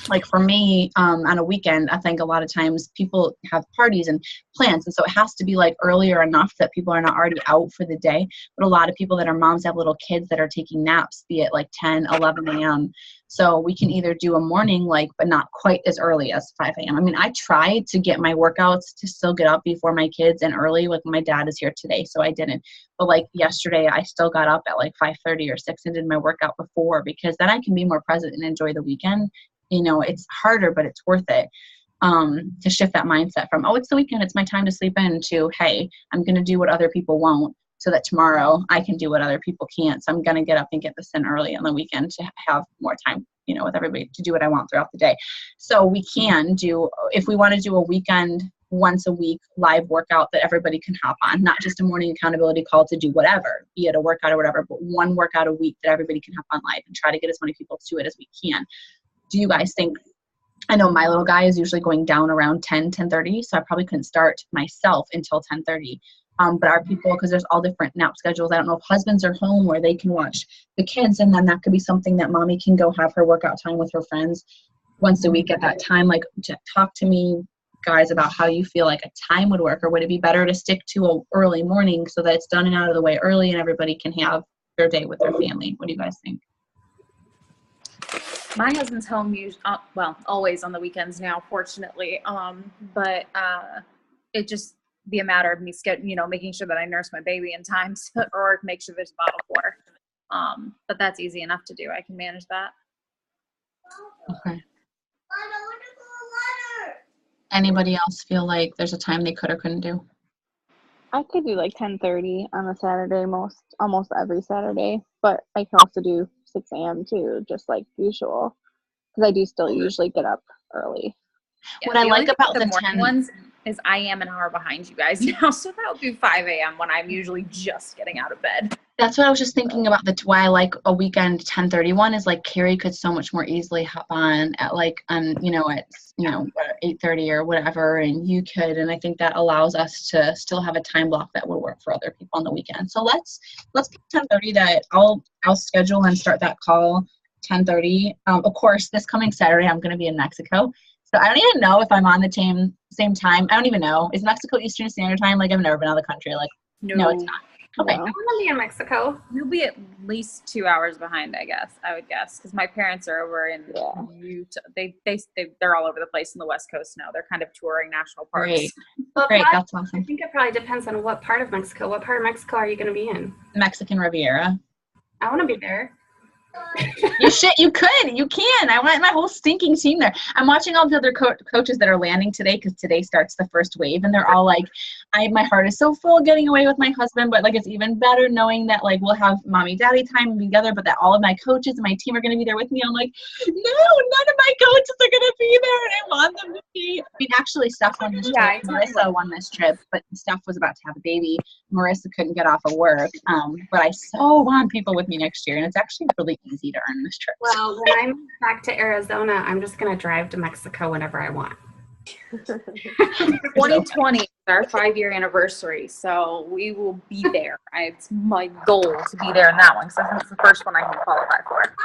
like for me, on a weekend, I think a lot of times people have parties and plans. And so it has to be like earlier enough that people are not already out for the day. But a lot of people that are moms have little kids that are taking naps, be it like 10, 11 a.m. So we can either do a morning, like, but not quite as early as 5 a.m. I mean, I try to get my workouts to still get up before my kids and early. Like my dad is here today, so I didn't. But like yesterday, I still got up at like 5:30 or 6 and did my workout before, because then I can be more present and enjoy the weekend. You know, it's harder, but it's worth it, to shift that mindset from, oh, it's the weekend, it's my time to sleep in, to, hey, I'm going to do what other people won't, so that tomorrow I can do what other people can't. So I'm going to get up and get this in early on the weekend to have more time, you know, with everybody, to do what I want throughout the day. So we can do, if we want to do a weekend, once a week live workout that everybody can hop on, not just a morning accountability call to do whatever, be it a workout or whatever, but one workout a week that everybody can hop on live, and try to get as many people to it as we can. Do you guys think, I know my little guy is usually going down around 10:30, so I probably couldn't start myself until 10:30. But our people, because there's all different nap schedules, I don't know if husbands are home where they can watch the kids, and then that could be something that mommy can go have her workout time with her friends once a week at that time. Like, talk to me, guys, about how you feel like a time would work, or would it be better to stick to a early morning so that it's done and out of the way early and everybody can have their day with their family? What do you guys think? My husband's home always on the weekends now, fortunately. But it just be a matter of me making sure that I nurse my baby in time, or make sure there's a bottle for her. But that's easy enough to do. I can manage that. Okay. Anybody else feel like there's a time they could or couldn't do? I could do like 10:30 on a Saturday, almost every Saturday, but I can also do 6 a.m. too, just like usual, because I do still usually get up early. Yeah, what I like about the morning 10 ones is I am an hour behind you guys now, so that would be 5 a.m. when I'm usually just getting out of bed. That's what I was just thinking about. Why I like a weekend 10:31 is like Carrie could so much more easily hop on at like at 8:30 or whatever, and you could, and I think that allows us to still have a time block that would work for other people on the weekend. So let's put 10:30. That I'll schedule and start that call 10:30. Of course, this coming Saturday I'm going to be in Mexico. So I don't even know if I'm on the same time. I don't even know. Is Mexico Eastern Standard Time? Like, I've never been out of the country. Like, no it's not. Okay. No. I'm gonna be in Mexico. You'll be at least 2 hours behind, I would guess, because my parents are over in Utah. They're all over the place in the West Coast now. They're kind of touring national parks. Great. Well, Great. That's awesome. I think it probably depends on what part of Mexico. What part of Mexico are you going to be in? Mexican Riviera. I want to be there. You can. I want my whole stinking team there. I'm watching all the other coaches that are landing today, because today starts the first wave, and they're all like, my heart is so full getting away with my husband, but like it's even better knowing that like we'll have mommy daddy time together, but that all of my coaches and my team are going to be there with me. I'm like, no, none of my coaches are going to be there, and I want them to be. I mean, actually, Steph won this trip. Marissa won this trip, but Steph was about to have a baby. Marissa couldn't get off of work, but I so want people with me next year, and it's actually really easy to earn this trip. Well, when I'm back to Arizona, I'm just going to drive to Mexico whenever I want. 2020 is our 5-year anniversary, so we will be there. It's my goal to be there in that one, because that's the first one I can qualify for.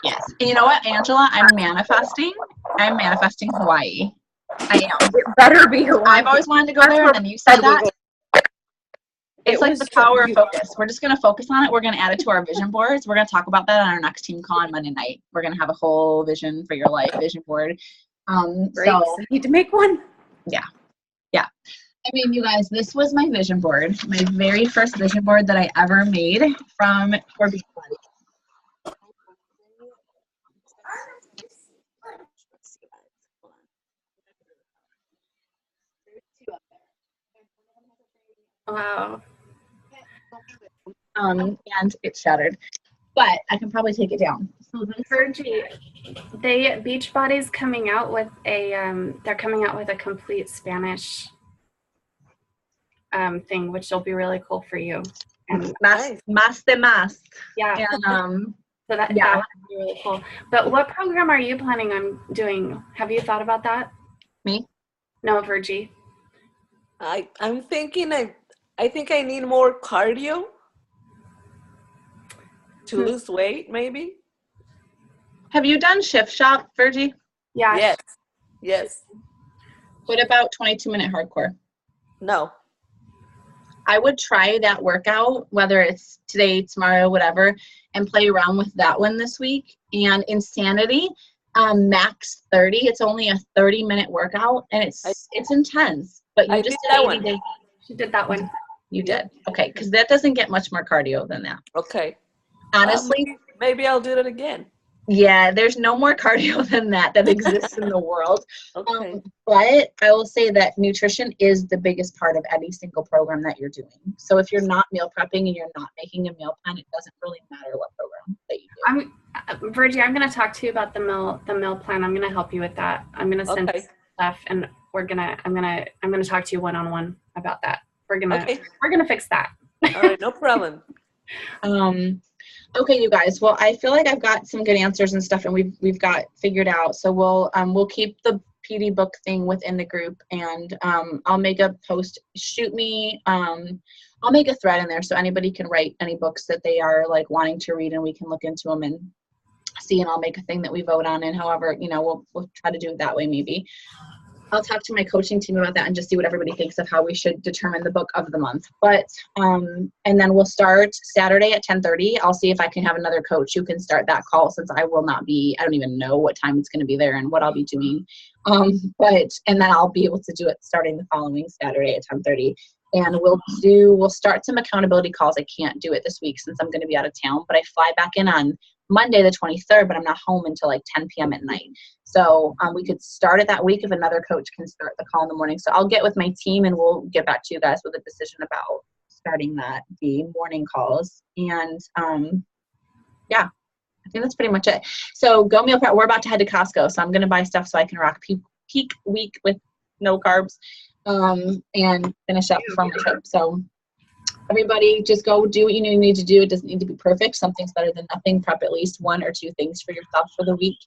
Yes. And you know what, Angela? I'm manifesting Hawaii. I am. It better be Hawaii. I've always wanted to go there, and then you said that. It's like the power of focus. We're just going to focus on it. We're going to add it to our vision boards. We're going to talk about that on our next team call on Monday night. We're going to have a whole vision for your life vision board. Great. So I need to make one. Yeah. I mean, you guys, this was my vision board, my very first vision board that I ever made for Beachbody. Wow. And it shattered, but I can probably take it down. So Virgie, Beachbody's coming out with they're coming out with a complete Spanish thing, which will be really cool for you. And más de más. Yeah. And, so that would be really cool. But what program are you planning on doing? Have you thought about that? Me? No, Virgie. I'm thinking I think I need more cardio to lose weight, maybe. Have you done Shift Shop, Virgie? Yes. Yes. What about 22-minute hardcore? No. I would try that workout, whether it's today, tomorrow, whatever, and play around with that one this week. And Insanity, max 30. It's only a 30-minute workout, and it's intense. But you I just did did that 80 one. days. She did that one. You Yep. did. Okay, because that doesn't get much more cardio than that. Okay. Honestly, maybe I'll do it again. yeah, there's no more cardio than that exists in the world. Okay. But I will say that nutrition is the biggest part of any single program that you're doing. So if you're not meal prepping and you're not making a meal plan, it doesn't really matter what program that you do. Virgie, I'm going to talk to you about the meal plan. I'm going to help you with that. I'm going to send stuff, and I'm going to talk to you one-on-one about that. We're going to fix that. All right, no problem. Okay, you guys. Well, I feel like I've got some good answers and stuff, and we've got figured out. So we'll keep the PD book thing within the group, and I'll make a post. Shoot me. I'll make a thread in there so anybody can write any books that they are like wanting to read, and we can look into them and see. And I'll make a thing that we vote on, and however, we'll try to do it that way maybe. I'll talk to my coaching team about that and just see what everybody thinks of how we should determine the book of the month. But, and then we'll start Saturday at 10:30. I'll see if I can have another coach who can start that call, since I will not be, I don't even know what time it's going to be there and what I'll be doing. And then I'll be able to do it starting the following Saturday at 10:30. And we'll start some accountability calls. I can't do it this week since I'm going to be out of town, but I fly back in on Monday the 23rd, but I'm not home until like 10 p.m. at night. So we could start it that week if another coach can start the call in the morning. So I'll get with my team and we'll get back to you guys with a decision about starting the morning calls. And yeah, I think that's pretty much it. So go meal prep. We're about to head to Costco, so I'm going to buy stuff so I can rock peak week with no carbs and finish up before my trip. So everybody just go do what you need to do. It doesn't need to be perfect. Something's better than nothing. Prep at least 1 or 2 things for yourself for the week.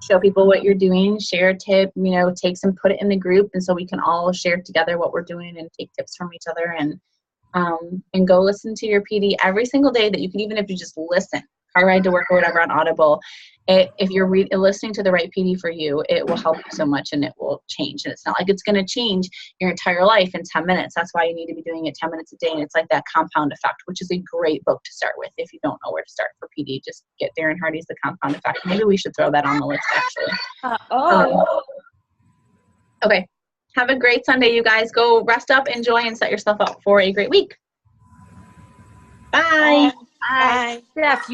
Show people what you're doing. Share a tip, take some, put it in the group. And so we can all share together what we're doing and take tips from each other, and go listen to your PD every single day that you can, even if you just listen, car ride to work or whatever on Audible. If you're listening to the right PD for you, it will help you so much and it will change. And it's not like it's going to change your entire life in 10 minutes. That's why you need to be doing it 10 minutes a day. And it's like that compound effect, which is a great book to start with. If you don't know where to start for PD, just get Darren Hardy's The Compound Effect. Maybe we should throw that on the list, actually. Okay. Have a great Sunday, you guys. Go rest up, enjoy, and set yourself up for a great week. Bye. Bye. Steph,